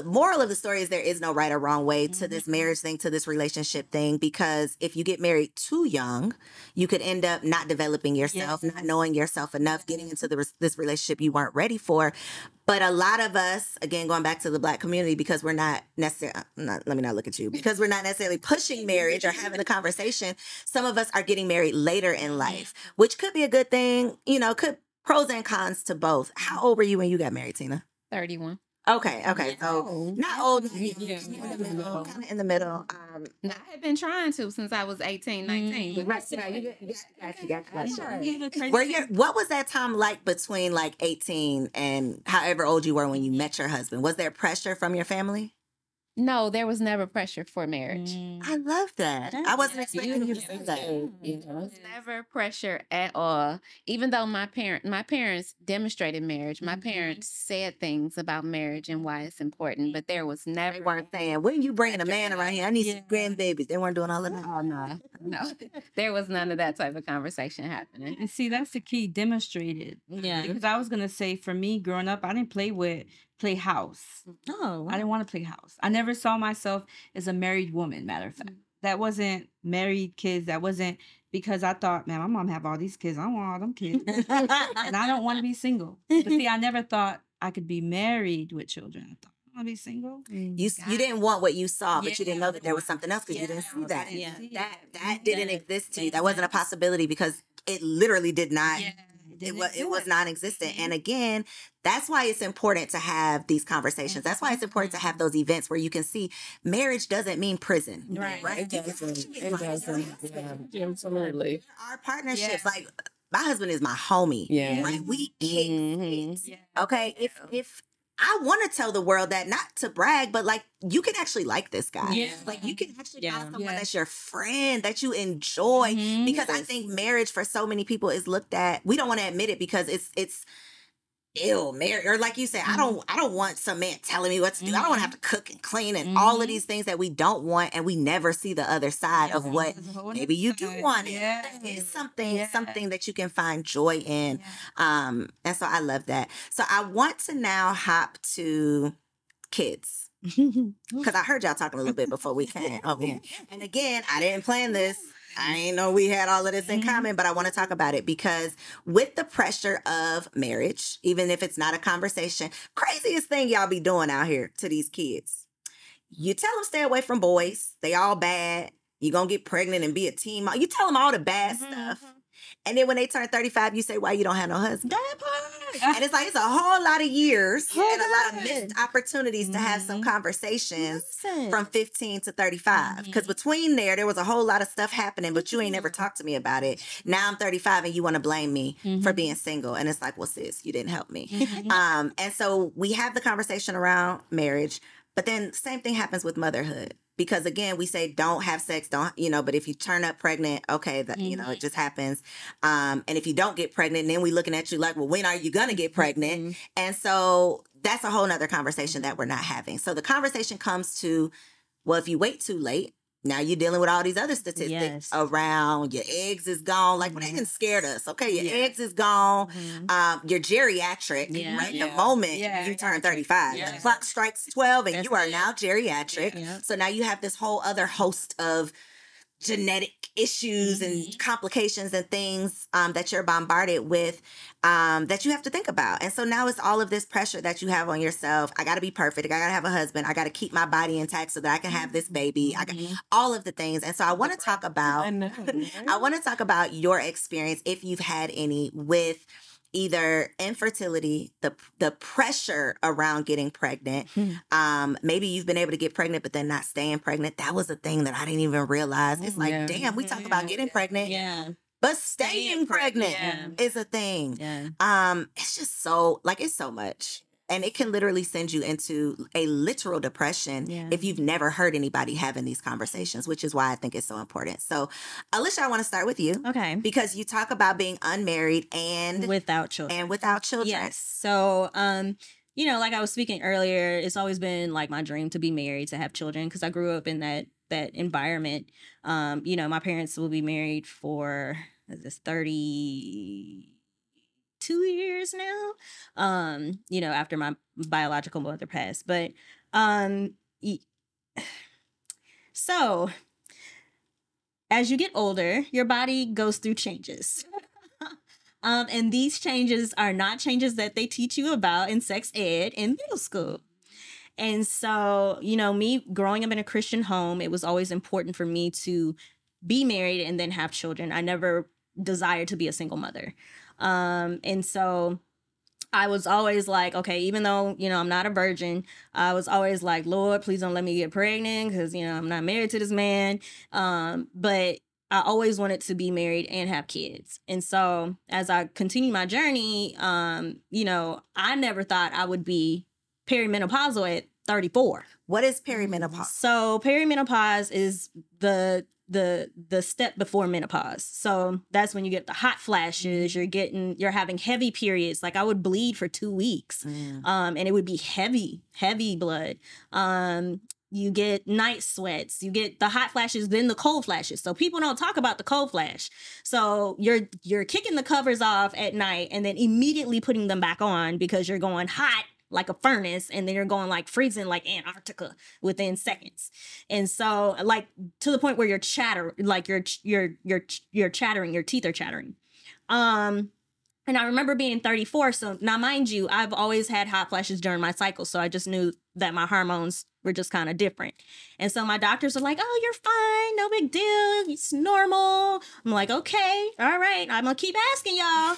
moral of the story is there is no right or wrong way to this marriage thing, to this relationship thing, because if you get married too young, you could end up not developing yourself, not knowing yourself enough, getting into this relationship you weren't ready for. But a lot of us, again, going back to the Black community, because we're not necessarily, let me not look at you, because we're not necessarily pushing marriage or having the conversation, some of us are getting married later in life, which could be a good thing, you know, could pros and cons to both. How old were you when you got married, Tina? 31. Okay. So not old, Yeah. kind of in the middle. I had been trying to since I was 18, 19. But What was that time like between like 18 and however old you were when you met your husband? Was there pressure from your family? no, there was never pressure for marriage. I love that. I wasn't expecting you to say that. There was never pressure at all. Even though my parents demonstrated marriage, my parents said things about marriage and why it's important, but there was They never. weren't saying, when you bringing a man around here? I need some grandbabies. They weren't doing all of that. Oh no, there was none of that type of conversation happening. And see, that's the key, demonstrated. Yeah. Because I was gonna say, for me, growing up, I didn't play house. Oh. I didn't want to play house. I never saw myself as a married woman, matter of fact. That wasn't married kids. That wasn't because I thought, man, my mom have all these kids. I don't want all them kids. And I don't want to be single. But see, I never thought I could be married with children. I thought, I want to be single. You didn't want what you saw, but you didn't know that there was something else because you didn't see that. That didn't exist to you. That wasn't a possibility because it literally did not. It was non-existent. And again, that's why it's important to have these conversations. That's why it's important to have those events where you can see marriage doesn't mean prison. Right. It doesn't. Yeah, absolutely. Our partnerships, like my husband is my homie. Yeah. Right? We kick it. Okay. If I want to tell the world that, not to brag, but like you can actually like this guy. Yeah. Like you can actually find someone Yeah. that's your friend, that you enjoy. Because I think marriage for so many people is looked at. We don't want to admit it because it's ill marriage, or like you said, I don't want some man telling me what to do. I don't want to have to cook and clean and all of these things that we don't want, and we never see the other side of what maybe you do want. It's something that you can find joy in. And so I love that. So I want to now hop to kids. Because I heard y'all talking a little bit before we came over here. And again, I didn't plan this. I didn't know we had all of this in common, but I want to talk about it because with the pressure of marriage, even if it's not a conversation, craziest thing y'all be doing out here to these kids. You tell them stay away from boys. They all bad. You're going to get pregnant and be a teen mom. You tell them all the bad stuff. And then when they turn 35, you say, why you don't have no husband? That part. And it's like, it's a whole lot of years and a lot of missed opportunities to have some conversations from 15 to 35. Because between there was a whole lot of stuff happening, but you ain't never talked to me about it. Now I'm 35 and you want to blame me for being single. And it's like, well, sis, you didn't help me. And so we have the conversation around marriage, but then same thing happens with motherhood. Because again, we say don't have sex, but if you turn up pregnant, okay, that, it just happens. And if you don't get pregnant, then we looking at you like, well, when are you going to get pregnant? And so that's a whole nother conversation that we're not having. So the conversation comes to, well, if you wait too late, now you're dealing with all these other statistics around your eggs is gone. Like, when they didn't scared us, okay, your eggs is gone. You're geriatric, right? The moment you turn 35, the clock strikes 12 and you are now geriatric. So now you have this whole other host of genetic issues and complications and things that you're bombarded with that you have to think about. And so now it's all of this pressure that you have on yourself. I got to be perfect. I got to have a husband. I got to keep my body intact so that I can have this baby. I got all of the things. And so I want to talk about, I want to talk about your experience, if you've had any, with either infertility, the pressure around getting pregnant. Maybe you've been able to get pregnant, but then not staying pregnant. That was a thing that I didn't even realize. It's like, damn, we talk about getting pregnant, but staying pregnant is a thing. It's just so, like, it's so much. And it can literally send you into a literal depression if you've never heard anybody having these conversations, which is why I think it's so important. So, Alicia, I want to start with you. Okay. Because you talk about being unmarried and without children. Yes. So, like I was speaking earlier, it's always been like my dream to be married, to have children, because I grew up in that environment. My parents will be married for 32 years now, after my biological mother passed. But so as you get older, your body goes through changes. And these changes are not changes that they teach you about in sex ed in middle school. And so, me growing up in a Christian home, it was always important for me to be married and then have children. I never desired to be a single mother. And so I was always like, okay, even though, you know, I'm not a virgin, I was always like, Lord, please don't let me get pregnant because, you know, I'm not married to this man. But I always wanted to be married and have kids. And so as I continued my journey, you know, I never thought I would be perimenopausal at 34. What is perimenopause? So perimenopause is the step before menopause. So that's when you get the hot flashes, you're having heavy periods. Like I would bleed for 2 weeks. And it would be heavy blood. You get night sweats, you get the hot flashes, then the cold flashes. So people don't talk about the cold flash. So you're kicking the covers off at night and then immediately putting them back on because you're going hot like a furnace, and then you're going like freezing like Antarctica within seconds. And so like to the point where you're like you're chattering, your teeth are chattering. And I remember being 34. So now, mind you, I've always had hot flashes during my cycle. So I just knew that my hormones were just kind of different. And so my doctors are like, oh, you're fine. No big deal. It's normal. I'm like, okay, all right. I'm going to keep asking y'all.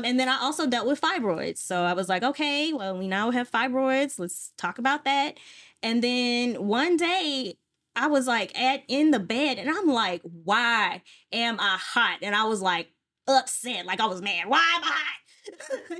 And then I also dealt with fibroids. So I was like, okay, well, we now have fibroids. Let's talk about that. And then one day I was like in the bed and I'm like, why am I hot? And I was like, upset, like I was mad. Why am I hot?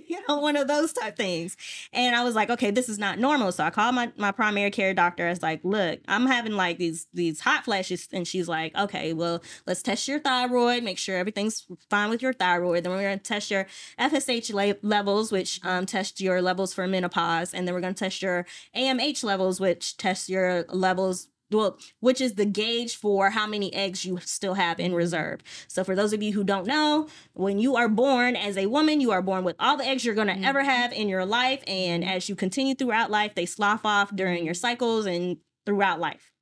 You know, one of those type things. And I was like, okay, this is not normal. So I called my primary care doctor. I was like, look, I'm having like these hot flashes. And she's like, okay, well, let's test your thyroid, make sure everything's fine with your thyroid. Then we're going to test your FSH levels, which test your levels for menopause. And then we're going to test your AMH levels, which tests your levels, well, which is the gauge for how many eggs you still have in reserve. So for those of you who don't know, when you are born as a woman, you are born with all the eggs you're going to ever have in your life. And as you continue throughout life, they slough off during your cycles and throughout life.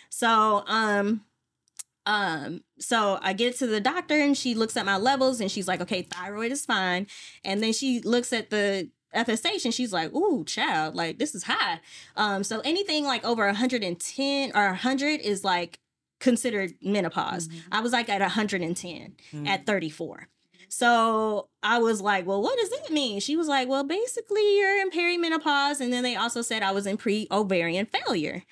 So, so I get to the doctor and she looks at my levels and she's like, okay, thyroid is fine. And then she looks at the FSH and she's like, ooh, child, like this is high. So anything like over 110 or 100 is like considered menopause. I was like at 110 at 34. So I was like, well, what does that mean? She was like, well, basically you're in perimenopause. And then they also said I was in pre-ovarian failure.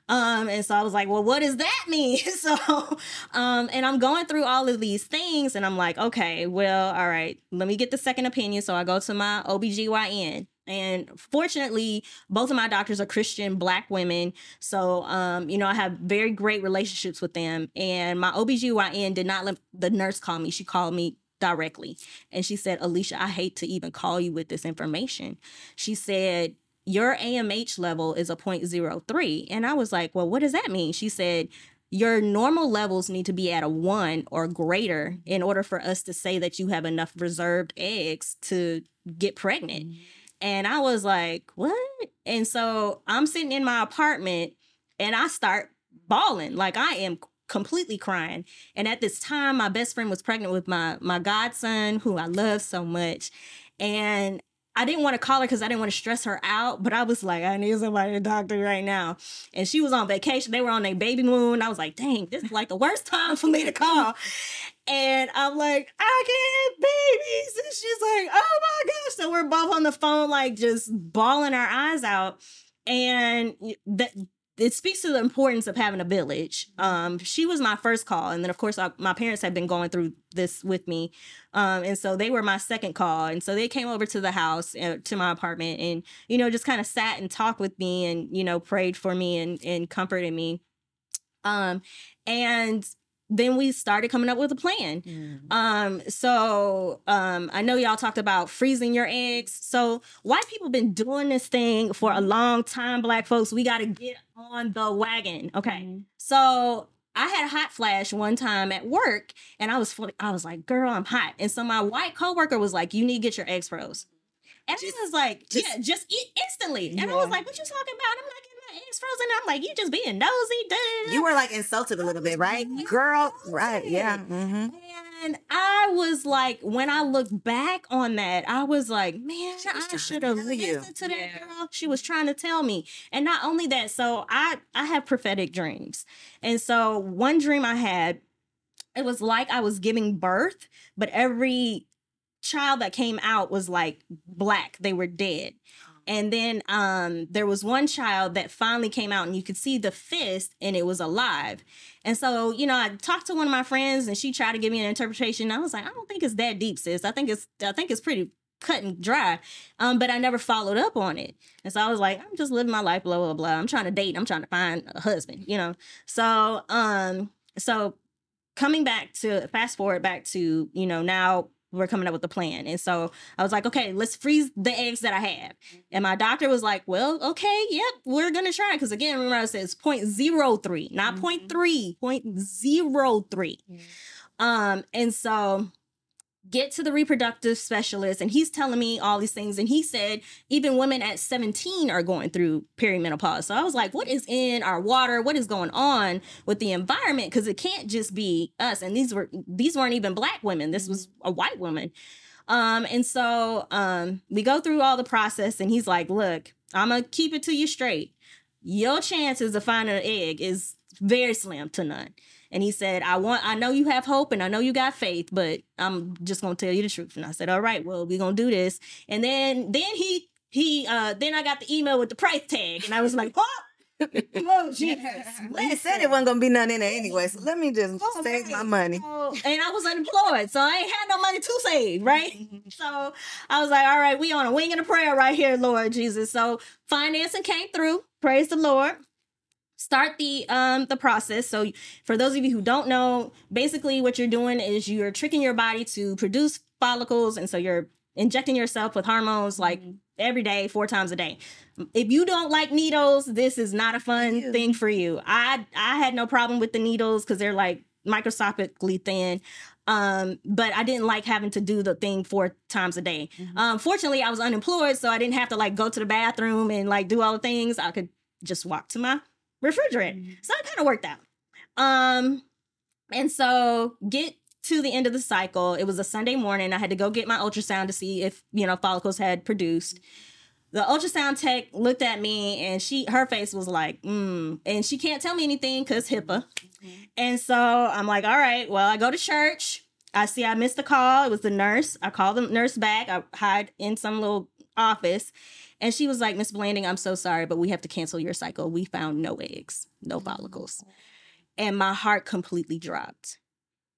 And so I was like, well, what does that mean? So, and I'm going through all of these things and I'm like, okay, well, all right, let me get the second opinion. So I go to my OBGYN. And fortunately, both of my doctors are Christian Black women. So, you know, I have very great relationships with them. And my OBGYN did not let the nurse call me. She called me directly. And she said, Alicia, I hate to even call you with this information. She said, your AMH level is a 0.03. And I was like, well, what does that mean? She said, your normal levels need to be at a 1 or greater in order for us to say that you have enough reserved eggs to get pregnant. And I was like, what? And so I'm sitting in my apartment and I start bawling. Like I am completely crying. And at this time, my best friend was pregnant with my godson, who I love so much. And I didn't want to call her because I didn't want to stress her out, but I was like, I need somebody to talk to right now. And she was on vacation. They were on their baby moon. I was like, dang, this is like the worst time for me to call. And I'm like, I can't have babies. And she's like, oh my gosh. So we're both on the phone, like just bawling our eyes out. And it speaks to the importance of having a village. She was my first call. And then, of course, my parents had been going through this with me. And so they were my second call. And so they came over to the house, to my apartment, and, you know, just kind of sat and talked with me and, you know, prayed for me and comforted me. And then we started coming up with a plan. So I know y'all talked about freezing your eggs. So white people been doing this thing for a long time, Black folks. We got to get on the wagon. Okay. So I had a hot flash one time at work and I was like, girl, I'm hot. And so my white coworker was like, you need to get your eggs froze. And I was like, just eat instantly. And I was like, what you talking about? I'm like, my eggs frozen. I'm like, you just being nosy. Duh. You were like insulted a little bit, right? Girl, right, yeah. And I was like, when I look back on that, I was like, man, I should have listened to that girl. She was trying to tell me. And not only that, so I have prophetic dreams. And so one dream I had, it was like I was giving birth, but every child that came out was like black. They were dead. And then there was one child that finally came out and you could see the fist and it was alive. And so, you know, I talked to one of my friends and she tried to give me an interpretation. I was like, I don't think it's that deep, sis. I think it's pretty cut and dry. But I never followed up on it. And so I was like, I'm just living my life, blah, blah, blah. I'm trying to date. I'm trying to find a husband, you know? So, so fast forward back to, you know, now we're coming up with a plan. And so I was like, okay, let's freeze the eggs that I have. And my doctor was like, well, okay, yep, we're going to try. Because again, remember I said it's 0.03, not 0.3, 0.03. And so get to the reproductive specialist and he's telling me all these things. And he said, even women at 17 are going through perimenopause. So I was like, what is in our water? What is going on with the environment? Because it can't just be us. And these weren't even black women. This was a white woman. And so we go through all the process and he's like, look, I'm going to keep it to you straight. Your chances of finding an egg is very slim to none. And he said, I know you have hope and I know you got faith, but I'm just going to tell you the truth. And I said, all right, well, we're going to do this. And then I got the email with the price tag and I was like, oh, Jesus. They said it wasn't going to be none in there anyway. So let me just save my money. And I was unemployed, so I ain't had no money to save, right? So I was like, all right, we on a wing and a prayer right here, Lord Jesus. So financing came through. Praise the Lord. Start the process. So for those of you who don't know, basically what you're doing is you're tricking your body to produce follicles. And so you're injecting yourself with hormones like every day, 4 times a day. If you don't like needles, this is not a fun thing for you. I had no problem with the needles because they're like microscopically thin. But I didn't like having to do the thing 4 times a day. Fortunately, I was unemployed, so I didn't have to like go to the bathroom and like do all the things. I could just walk to my refrigerator. So it kind of worked out. And so get to the end of the cycle. It was a Sunday morning. I had to go get my ultrasound to see if, you know, follicles had produced. The ultrasound tech looked at me and her face was like, and she can't tell me anything because HIPAA. And so I'm like, all right, well, I go to church. I missed the call. It was the nurse. I called the nurse back. I hide in some little office. And she was like, Miss Blanding, I'm so sorry, but we have to cancel your cycle. We found no eggs, no follicles. And my heart completely dropped.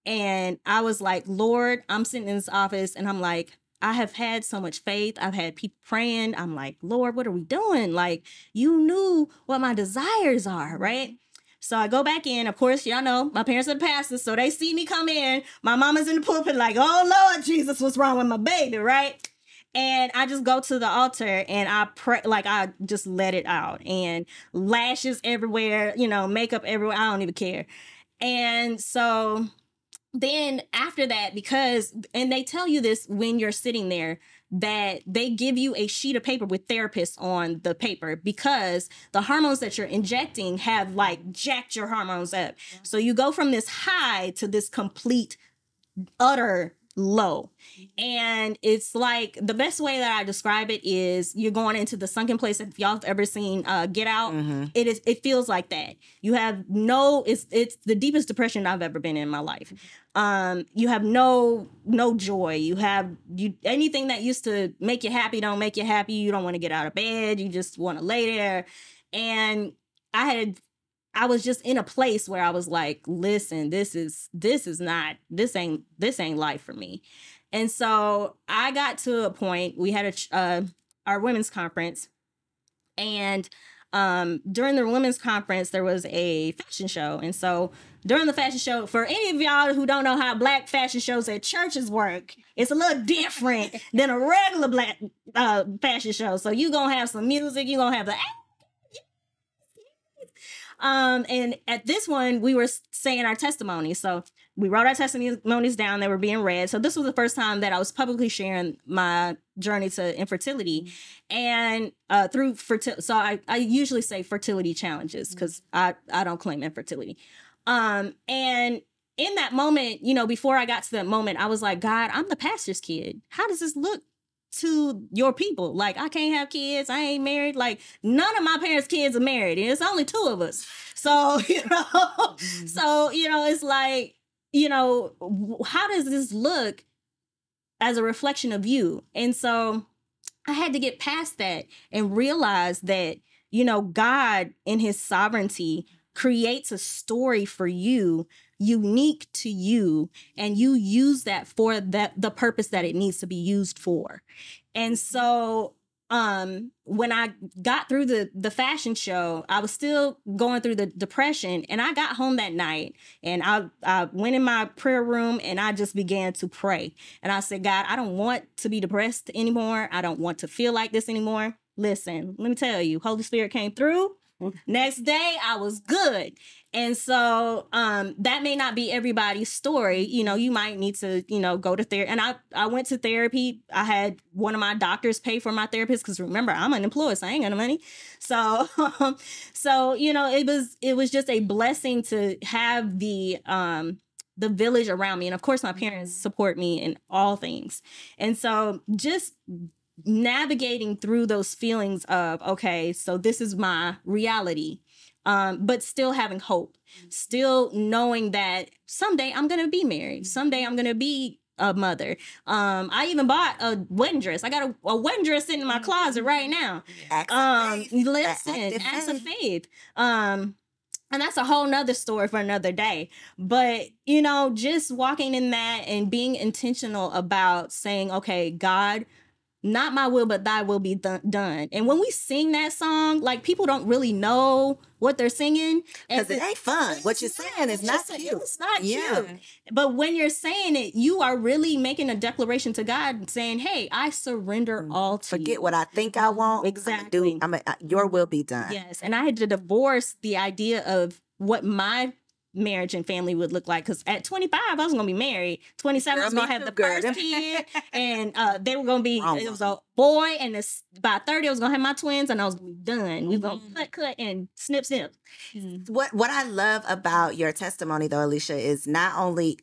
And I was like, Lord, I'm sitting in this office and I'm like, I have had so much faith. I've had people praying. I'm like, Lord, what are we doing? Like, you knew what my desires are, right? So I go back in. Of course, y'all know my parents are the pastors, so they see me come in. My mama's in the pulpit like, oh, Lord Jesus, what's wrong with my baby, right? And I just go to the altar and I pray, like I just let it out. And lashes everywhere, you know, makeup everywhere. I don't even care. And so then after that, and they tell you this when you're sitting there, that they give you a sheet of paper with therapists on the paper because the hormones that you're injecting have like jacked your hormones up. So you go from this high to this complete, utter low. And it's like the best way that I describe it is you're going into the sunken place. If y'all have ever seen Get Out, it feels like that. You have it's the deepest depression I've ever been in my life. You have no joy. You anything that used to make you happy don't make you happy. You don't want to get out of bed. You just want to lay there. And I was just in a place where I was like, listen, this ain't life for me. And so I got to a point, we had our women's conference, and during the women's conference, there was a fashion show. And so during the fashion show, for any of y'all who don't know how black fashion shows at churches work, it's a little different than a regular black fashion show. So you're going to have some music, you're going to have the... And at this one, we were saying our testimonies. So we wrote our testimonies down. They were being read. So this was the first time that I was publicly sharing my journey to infertility. And through fertility. So I usually say fertility challenges because I don't claim infertility. And in that moment, you know, before I got to that moment, I was like, God, I'm the pastor's kid. How does this look to your people? Like, I can't have kids. I ain't married. Like, none of my parents' kids are married. And it's only 2 of us. So, you know, it's like, you know, how does this look as a reflection of you. And so I had to get past that and realize that, you know, God in his sovereignty creates a story for you unique to you, and you use that for the purpose that it needs to be used for. And so when I got through the fashion show, I was still going through the depression, and I got home that night and I went in my prayer room and I just began to pray. And I said, God, I don't want to be depressed anymore. I don't want to feel like this anymore. Listen, let me tell you, Holy Spirit came through. Next day I was good. And so that may not be everybody's story. You know, you might need to, you know, go to therapy. And I went to therapy. I had one of my doctors pay for my therapist, because remember, I'm unemployed, so I ain't got no money. So so, you know, it was just a blessing to have the village around me. And of course my parents support me in all things. And so just navigating through those feelings of, okay, so this is my reality, but still having hope, still knowing that someday I'm going to be married. Someday I'm going to be a mother. I even bought a wedding dress. I got a wedding dress sitting in my closet right now. Listen, acts of faith. And that's a whole nother story for another day. But, you know, just walking in that and being intentional about saying, okay, God, not my will, but thy will be done. And when we sing that song, like, people don't really know what they're singing. Because it ain't fun. What you're saying is not cute. It's not cute. But when you're saying it, you are really making a declaration to God saying, hey, I surrender all to you. Forget what I think I want. Exactly. Your will be done. Yes. And I had to divorce the idea of what my marriage and family would look like, because at 25 I was gonna be married. 27 I was gonna have the first kid, and they were gonna be it was a boy, and by 30 I was gonna have my twins, and I was gonna be done. We were gonna cut and snip. What I love about your testimony, though, Alicia, is not only,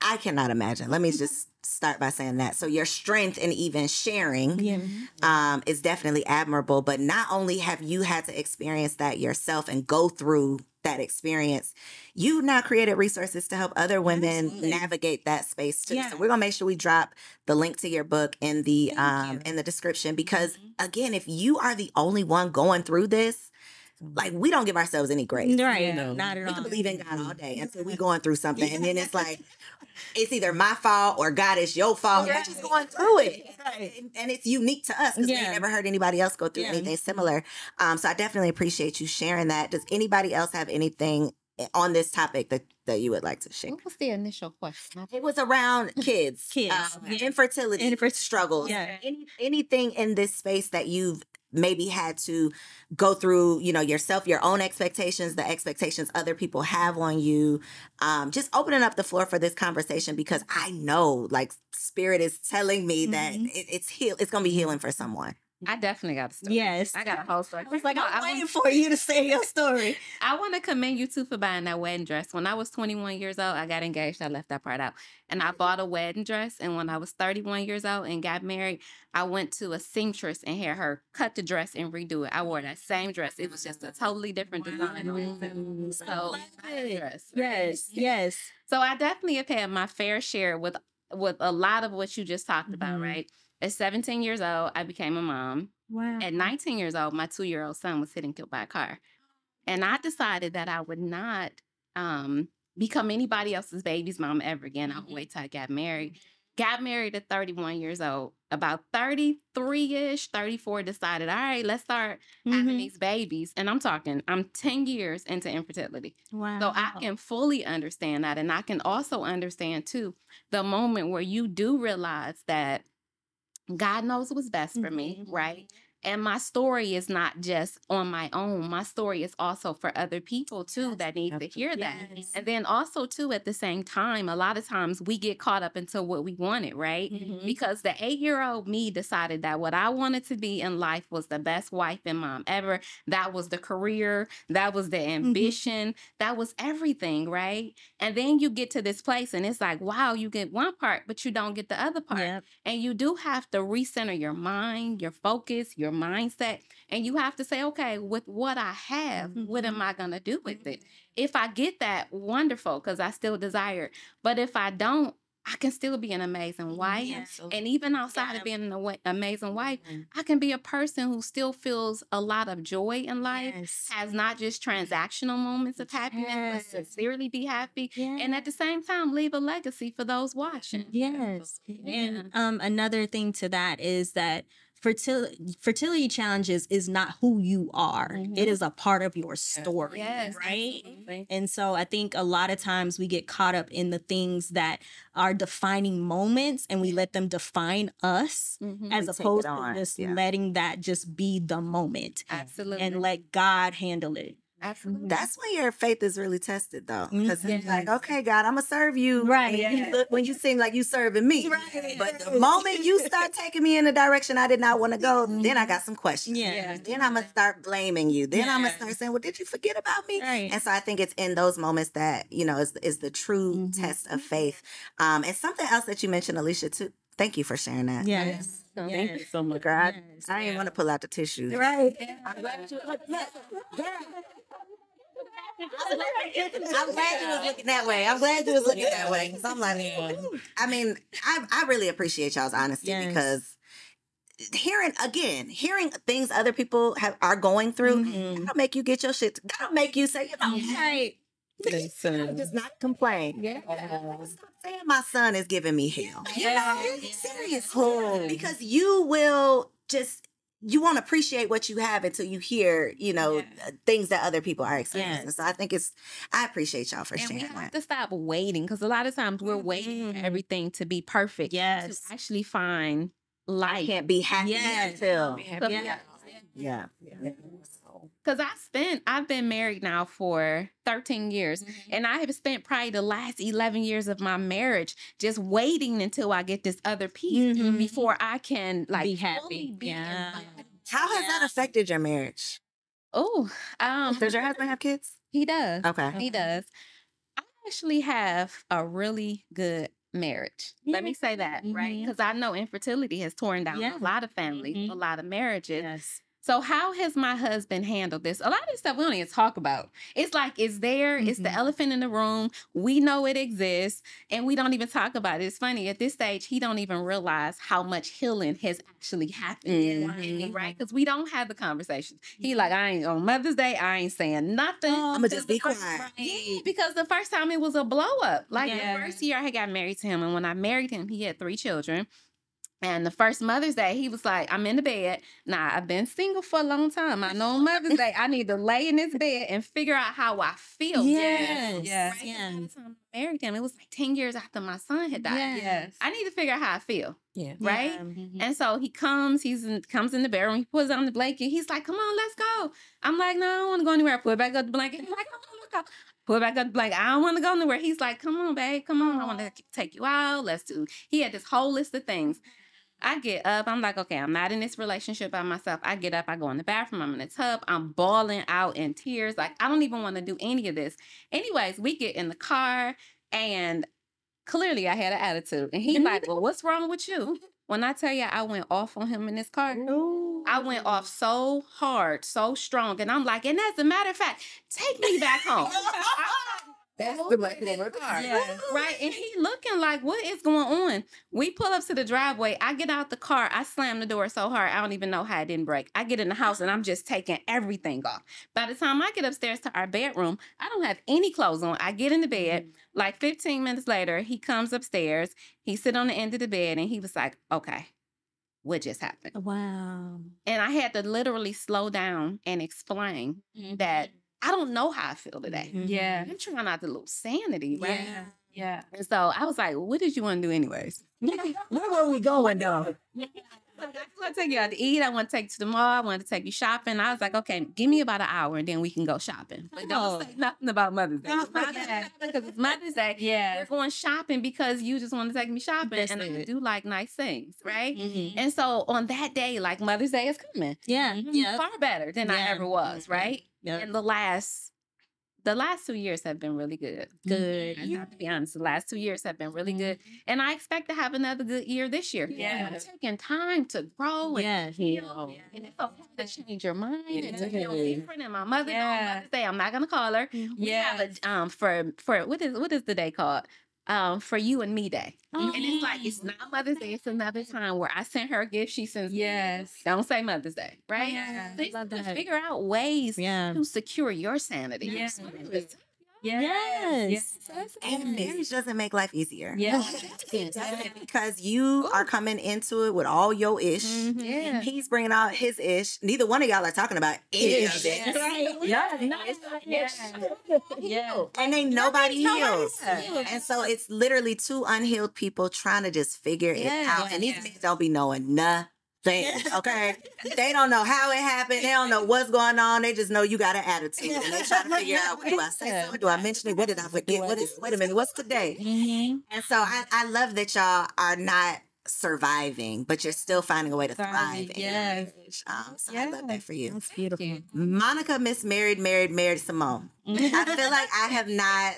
I cannot imagine, let me just start by saying that. So your strength in even sharing is definitely admirable, but not only have you had to experience that yourself and go through that experience, you've now created resources to help other women navigate that space too. So we're gonna make sure we drop the link to your book in the description, because again, if you are the only one going through this, like, we don't give ourselves any grace. Right. Not at all. We can believe in God all day until we going through something. And then it's like, it's either my fault or God, is your fault. We're just going through it. And it's unique to us, because we never heard anybody else go through anything similar. So I definitely appreciate you sharing that. Does anybody else have anything on this topic that you would like to share? What was the initial question? It was around kids. Infertility struggles. Anything in this space that you've maybe had to go through, you know, yourself, your own expectations, the expectations other people have on you. Just opening up the floor for this conversation, because I know, like, Spirit is telling me that it's going to be healing for someone. I definitely got a story. Yes. I got a whole story. I was like, I'm waiting for you to say your story. I want to commend you too for buying that wedding dress. When I was 21 years old, I got engaged. I left that part out. And I bought a wedding dress. And when I was 31 years old and got married, I went to a seamstress and had her cut the dress and redo it. I wore that same dress. It was just a totally different design. So, dress. Yes. So I definitely have had my fair share with a lot of what you just talked about, right? At 17 years old, I became a mom. Wow. At 19 years old, my 2-year-old son was hit and killed by a car. And I decided that I would not become anybody else's baby's mom ever again. I would wait till I got married. Got married at 31 years old. About 33-ish, 34, decided, all right, let's start having these babies. And I'm 10 years into infertility. Wow. So I can fully understand that. And I can also understand, too, the moment where you do realize that God knows what's best for me, right? And my story is not just on my own. My story is also for other people, too, that need to hear that. And then also, too, at the same time, a lot of times we get caught up into what we wanted, right? Because the 8-year-old me decided that what I wanted to be in life was the best wife and mom ever. That was the career. That was the ambition. That was everything, right? And then you get to this place and it's like, wow, you get one part, but you don't get the other part. And you do have to recenter your mind, your focus, your mindset, and you have to say, okay, with what I have, what am I going to do with it? If I get that, wonderful, because I still desire it. But if I don't, I can still be an amazing wife. Absolutely. And even outside of being an amazing wife, I can be a person who still feels a lot of joy in life, has not just transactional moments of happiness, but sincerely be happy. And at the same time, leave a legacy for those watching. Yes. And another thing to that is that fertility challenges is not who you are. It is a part of your story, right? Absolutely. And so I think a lot of times we get caught up in the things that are defining moments and we let them define us as opposed to just letting that just be the moment. Absolutely. And let God handle it. Absolutely. That's when your faith is really tested, though, because it's like, okay, God, I'm gonna serve you. Right. When you seem like you serving me, but the moment you start taking me in a direction I did not want to go, then I got some questions. Then I'm gonna start blaming you. Then I'm gonna start saying, well, did you forget about me? Right. And so I think it's in those moments that, you know, is the true test of faith. And something else that you mentioned, Alicia, too. Thank you for sharing that. Yes. Thank you so much. Girl, I didn't want to pull out the tissues. Right. I'm glad you was looking that way. I'm glad you was looking that way. Because I'm like, I mean, I really appreciate y'all's honesty because hearing things other people are going through, that'll make you get your shit. That'll make you say, you know, Right. Listen, just not complain. Stop saying my son is giving me hell. You know, seriously, because you will just. You won't appreciate what you have until you hear, you know, things that other people are experiencing. So I think I appreciate y'all for sharing we have that. to stop waiting, because a lot of times we're waiting for everything to be perfect to actually find life. I can't be happy until. Yeah. Because I've been married now for 13 years, and I have spent probably the last 11 years of my marriage just waiting until I get this other piece before I can like Be happy. How has that affected your marriage? Oh, Does your husband have kids? he does. Okay. He does. I actually have a really good marriage. Let me say that, right? Because I know infertility has torn down a lot of families, a lot of marriages. So how has my husband handled this? A lot of this stuff we don't even talk about. It's like it's there. It's the elephant in the room. We know it exists, and we don't even talk about it. It's funny, at this stage, he don't even realize how much healing has actually happened, right? Because we don't have the conversation. He like, I ain't on Mother's Day, I ain't saying nothing. I'm gonna just be quiet. Yeah, because the first time it was a blow up. Like the first year I had got married to him, and when I married him, he had 3 children. And the first Mother's Day, he was like, I'm in the bed. Now, I've been single for a long time. I know on Mother's Day, I need to lay in this bed and figure out how I feel. Yes. Right? By the time I married him, it was like 10 years after my son had died. I need to figure out how I feel. Right? And so he comes in the bedroom, he puts on the blanket. He's like, come on, let's go. I'm like, no, I don't want to go anywhere. I put back up the blanket. He's like, come on, let's go. Put back up the blanket. I don't want to go anywhere. He's like, come on, babe, come on. I want to take you out. Let's do. He had this whole list of things. I get up. I'm like, okay, I'm not in this relationship by myself. I get up. I go in the bathroom. I'm in the tub. I'm bawling out in tears. Like, I don't even want to do any of this. Anyways, we get in the car, and clearly I had an attitude. And he's like, well, what's wrong with you? When I tell you I went off on him in this car, I went off so hard, so strong. And I'm like, and as a matter of fact, take me back home. That's the black woman. Right. And he looking like, what is going on? We pull up to the driveway. I get out the car. I slam the door so hard, I don't even know how it didn't break. I get in the house and I'm just taking everything off. By the time I get upstairs to our bedroom, I don't have any clothes on. I get in the bed. Like 15 minutes later, he comes upstairs. He sit on the end of the bed and he was like, okay, what just happened? Wow. And I had to literally slow down and explain that I don't know how I feel today. I'm trying not to lose sanity, right? And so I was like, what did you want to do anyways? Where were we going, though? I want to take you out to eat. I want to take you to the mall. I want to take you shopping. I was like, okay, give me about an hour and then we can go shopping. But don't say nothing about Mother's Day. Because it's Mother's Day. We're going shopping because you just want to take me shopping. And I do like nice things, right? And so on that day, like Mother's Day is coming. Far better than I ever was, right? And the last 2 years have been really good. I have to be honest. The last 2 years have been really good. And I expect to have another good year this year. I'm taking time to grow and heal. And it's okay to change your mind and to feel different. And my mother on Mother's Day, I'm not gonna call her. We have a for what is the day called? for you and me day. And it's like, it's not Mother's Day. It's another time where I sent her a gift. She sends Yes. don't say Mother's Day, right? Yeah. So Love to that. figure out ways Yeah. to secure your sanity. Yes. Yes. Yes. And marriage doesn't make life easier. Yes. It doesn't, because you are coming into it with all your ish. Yeah. He's bringing out his ish. Neither one of y'all are talking about any of it. Yeah. And ain't nobody healed. And so it's literally two unhealed people trying to just figure it out. And these men don't be knowing nothing. Okay? They don't know how it happened. They don't know what's going on. They just know you got an attitude. And they try to figure out, do I say something? Do I mention it? What did I forget? Wait a minute, what's today? And so I love that y'all are not surviving, but you're still finding a way to thrive. Yes. So I love that for you. That's beautiful. Monica married Simone. I feel like I have not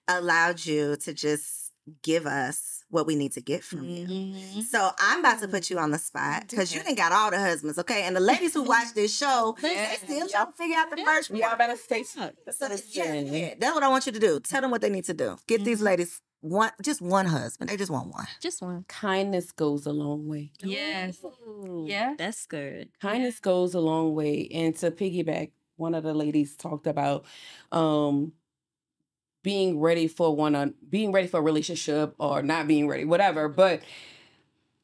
allowed you to just give us what we need to get from you. So I'm about to put you on the spot because you done got all the husbands, okay? And the ladies who watch this show, they still trying to figure out the first one. Y'all better stay tuned. So that's what I want you to do. Tell them what they need to do. Get these ladies just one husband. They just want one. Just one. Kindness goes a long way. Yes. Ooh, Yeah. That's good. Kindness goes a long way. And to piggyback, one of the ladies talked about being ready for a relationship or not being ready, whatever. But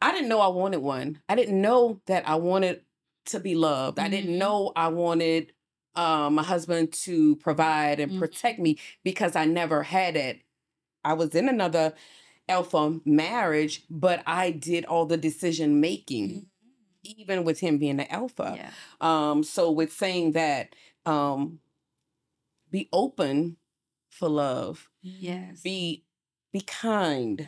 I didn't know I wanted one. I didn't know that I wanted to be loved. I didn't know I wanted my husband to provide and protect me because I never had it. I was in another alpha marriage, but I did all the decision making, even with him being the alpha. Yeah. So with saying that, be open for love. Yes. Be kind.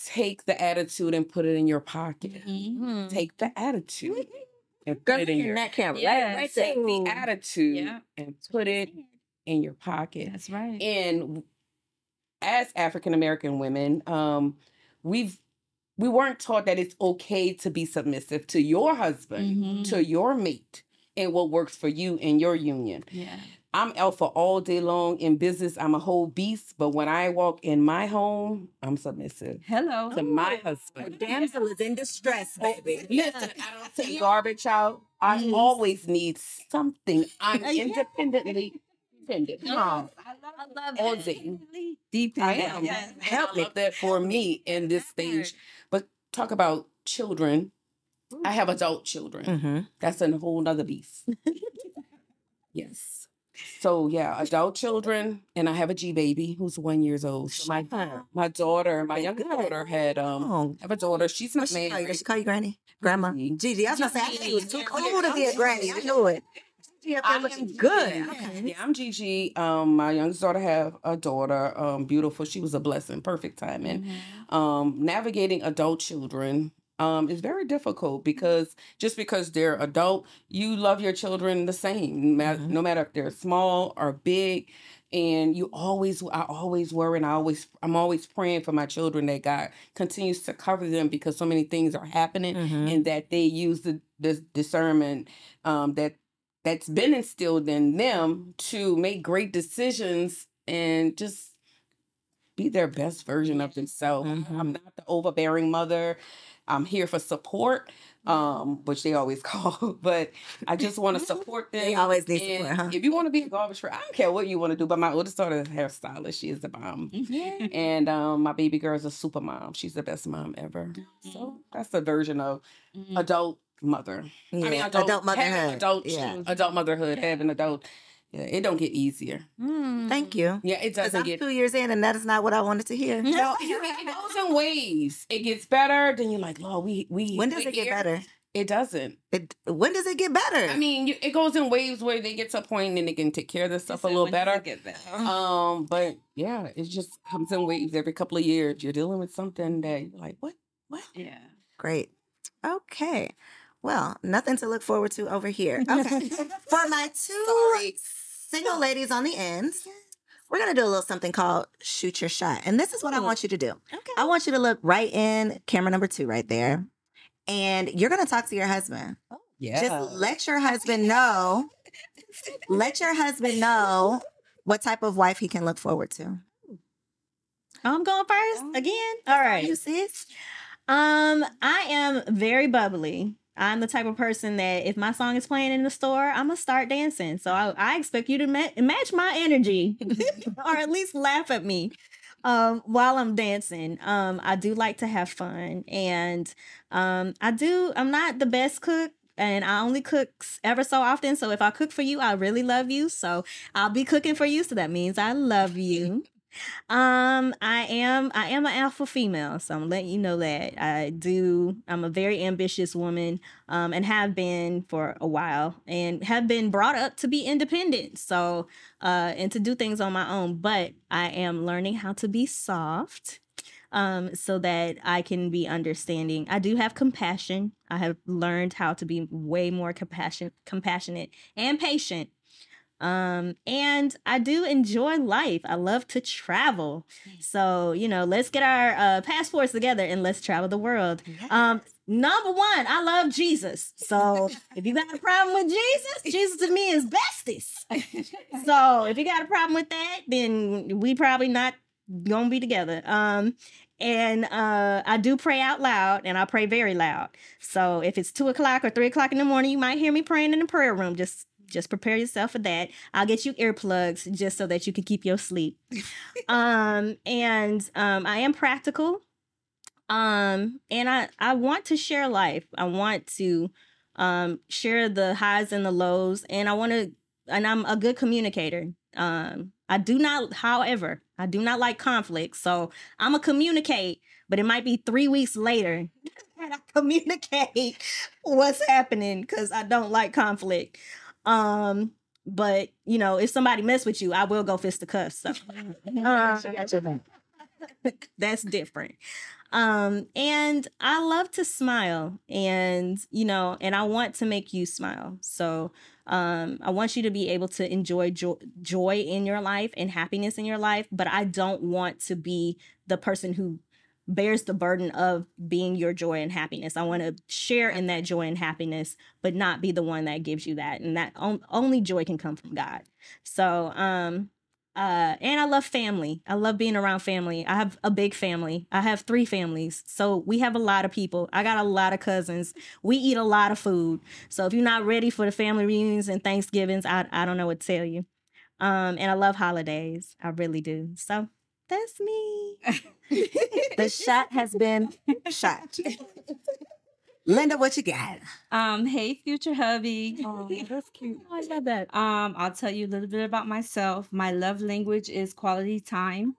Take the attitude and put it in your pocket. Take the attitude and put it in your camera. Yes. Take the attitude and put it in your pocket. That's right. And as African American women, we weren't taught that it's okay to be submissive to your husband, to your mate, and what works for you in your union. Yeah. I'm alpha all day long. In business, I'm a whole beast. But when I walk in my home, I'm submissive Hello. to my husband. Damsel is in distress, baby. Listen, I don't take garbage out. I always need something. I'm independently dependent. I love All that. day. Deep. I am. Help love that for me in this stage. But talk about children. I have adult children. That's a whole nother beast. Yes. So yeah, adult children, and I have a G baby who's 1 year old. So my daughter, my youngest daughter had have a daughter. She's not married. Does she call you granny? Grandma? Gigi. Gigi. I was gonna say, I think it was too cool to be a granny. I knew it. She's good. Yeah, I'm Gigi. My youngest daughter have a daughter. Beautiful. She was a blessing. Perfect timing. Navigating adult children is very difficult because just because they're adult, you love your children the same, no matter if they're small or big. And I always worry, and I'm always praying for my children that God continues to cover them because so many things are happening, and that they use the discernment that's been instilled in them to make great decisions and just be their best version of themselves. I'm not the overbearing mother. I'm here for support, which they always call, but I just want to support them. They always need support, huh? If you want to be a garbage free, I don't care what you want to do, but my oldest daughter is a hairstylist. She is the bomb. And my baby girl is a super mom. She's the best mom ever. So that's the version of adult mother. Yeah, I mean, adult motherhood. Adult motherhood, having adult. Yeah, it don't get easier. Thank you. Yeah, it doesn't I'm get. 2 years in, and that is not what I wanted to hear. No, it goes in waves. It gets better, then you're like, Lord, we. When does it get better? It doesn't. When does it get better? I mean, it goes in waves where they get to a point and then they can take care of this stuff a little better. But yeah, it just comes in waves every couple of years. You're dealing with something that you're like, what? Yeah. Great. Okay. Well, nothing to look forward to over here. Okay. For my two single ladies on the ends, we're going to do a little something called Shoot Your Shot. And this is what I want you to do. Okay. I want you to look right in camera number 2 right there. And you're going to talk to your husband. Yeah. Just let your husband know. Let your husband know what type of wife he can look forward to. I'm going first again. All right. You sis? I am very bubbly. I'm the type of person that if my song is playing in the store, I'm gonna start dancing. So I expect you to match my energy, or at least laugh at me while I'm dancing. I do like to have fun, and I'm not the best cook. And I only cook ever so often. So if I cook for you, I really love you. So I'll be cooking for you. So that means I love you. I am an alpha female, so I'm letting you know that I'm a very ambitious woman, and have been for a while, and have been brought up to be independent, so and to do things on my own. But I am learning how to be soft, so that I can be understanding. I do have compassion. I have learned how to be way more compassionate and patient. And I do enjoy life. I love to travel. So, let's get our passports together and let's travel the world. Yes. Number one, I love Jesus. So if you got a problem with Jesus, Jesus to me is bestest. So if you got a problem with that, then we probably not gonna be together. And I do pray out loud, and I pray very loud. So if it's 2:00 or 3:00 in the morning, you might hear me praying in the prayer room. Just prepare yourself for that. I'll get you earplugs just so that you can keep your sleep. I am practical. And I want to share life. I want to share the highs and the lows, and I'm a good communicator. However, I do not like conflict. So I'm gonna communicate, but it might be 3 weeks later that I communicate what's happening because I don't like conflict. But if somebody mess with you, I will go fist the cuffs. So that's different. And I love to smile, and I want to make you smile. So I want you to be able to enjoy joy in your life and happiness in your life, but I don't want to be the person who bears the burden of being your joy and happiness. I want to share in that joy and happiness, but not be the one that gives you that. And that only joy can come from God. So, and I love family. I love being around family. I have a big family. I have 3 families. So we have a lot of people. I got a lot of cousins. We eat a lot of food. So if you're not ready for the family reunions and Thanksgivings, I don't know what to tell you. And I love holidays. I really do. So that's me. The shot has been shot. Linda, what you got? Hey, future hubby. Oh, that's cute. Oh, I love that. I'll tell you a little bit about myself. My love language is quality time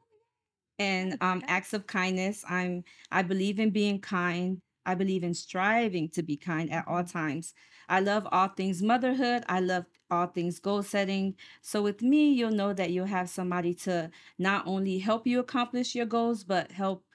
and acts of kindness. I believe in being kind. I believe in striving to be kind at all times. I love all things motherhood. I love all things goal setting. So with me, you'll know that you'll have somebody to not only help you accomplish your goals, but help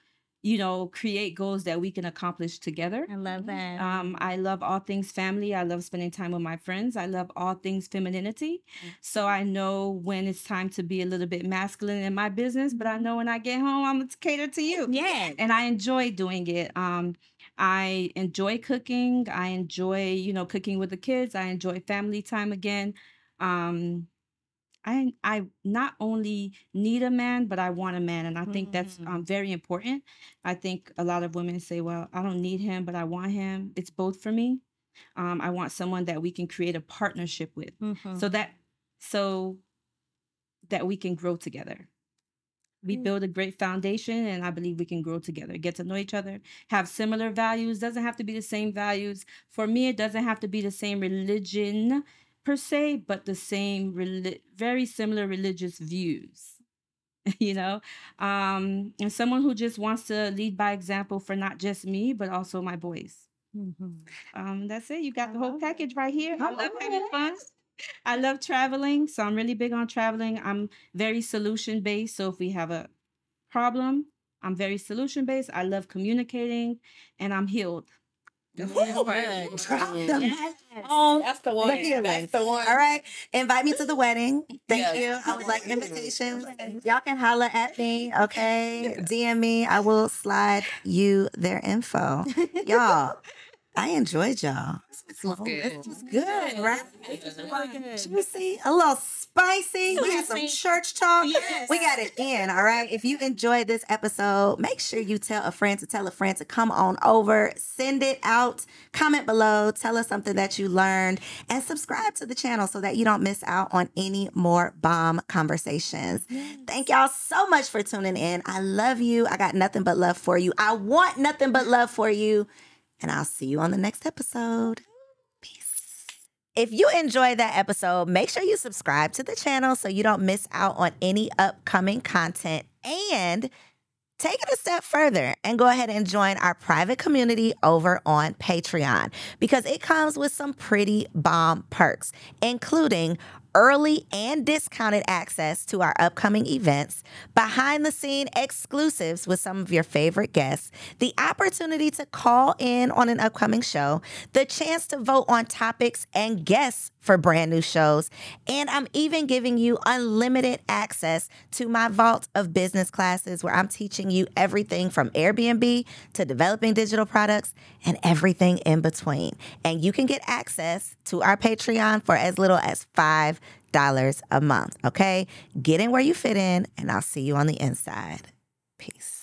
create goals that we can accomplish together. I love that. I love all things family. I love spending time with my friends. I love all things femininity. So I know when it's time to be a little bit masculine in my business, but I know when I get home, I'm going to cater to you. Yeah. And I enjoy doing it. I enjoy cooking. I enjoy, cooking with the kids. I enjoy family time again. I not only need a man, but I want a man. And I think that's very important. I think a lot of women say, well, I don't need him, but I want him. It's both for me. I want someone that we can create a partnership with so that we can grow together. We build a great foundation, and I believe we can grow together, get to know each other, have similar values. Doesn't have to be the same values. For me, it doesn't have to be the same religion per se, but the same very similar religious views, and someone who just wants to lead by example for not just me, but also my boys. That's it. You got the whole package right here. I love having fun. I love traveling, so I'm really big on traveling. I'm very solution based. So if we have a problem, I'm very solution based. I love communicating, and I'm healed. That's the one. That's the one. All right. Invite me to the wedding. Thank you. I would like invitations. Y'all can holler at me, okay? DM me. I will slide you their info. Y'all, I enjoyed y'all. This was good. This was good, right? Juicy, a little spicy. We had some church talk. Yes. We got it in, all right? If you enjoyed this episode, make sure you tell a friend to come on over. Send it out. Comment below. Tell us something that you learned. And subscribe to the channel so that you don't miss out on any more bomb conversations. Thank y'all so much for tuning in. I love you. I got nothing but love for you. I want nothing but love for you. And I'll see you on the next episode. Peace. If you enjoyed that episode, make sure you subscribe to the channel so you don't miss out on any upcoming content. And take it a step further and go ahead and join our private community over on Patreon, because it comes with some pretty bomb perks, including early and discounted access to our upcoming events, behind-the-scene exclusives with some of your favorite guests, the opportunity to call in on an upcoming show, the chance to vote on topics and guests for brand new shows, and I'm even giving you unlimited access to my vault of business classes where I'm teaching you everything from Airbnb to developing digital products and everything in between. And you can get access to our Patreon for as little as $5 a month, okay? Get in where you fit in, and I'll see you on the inside. Peace.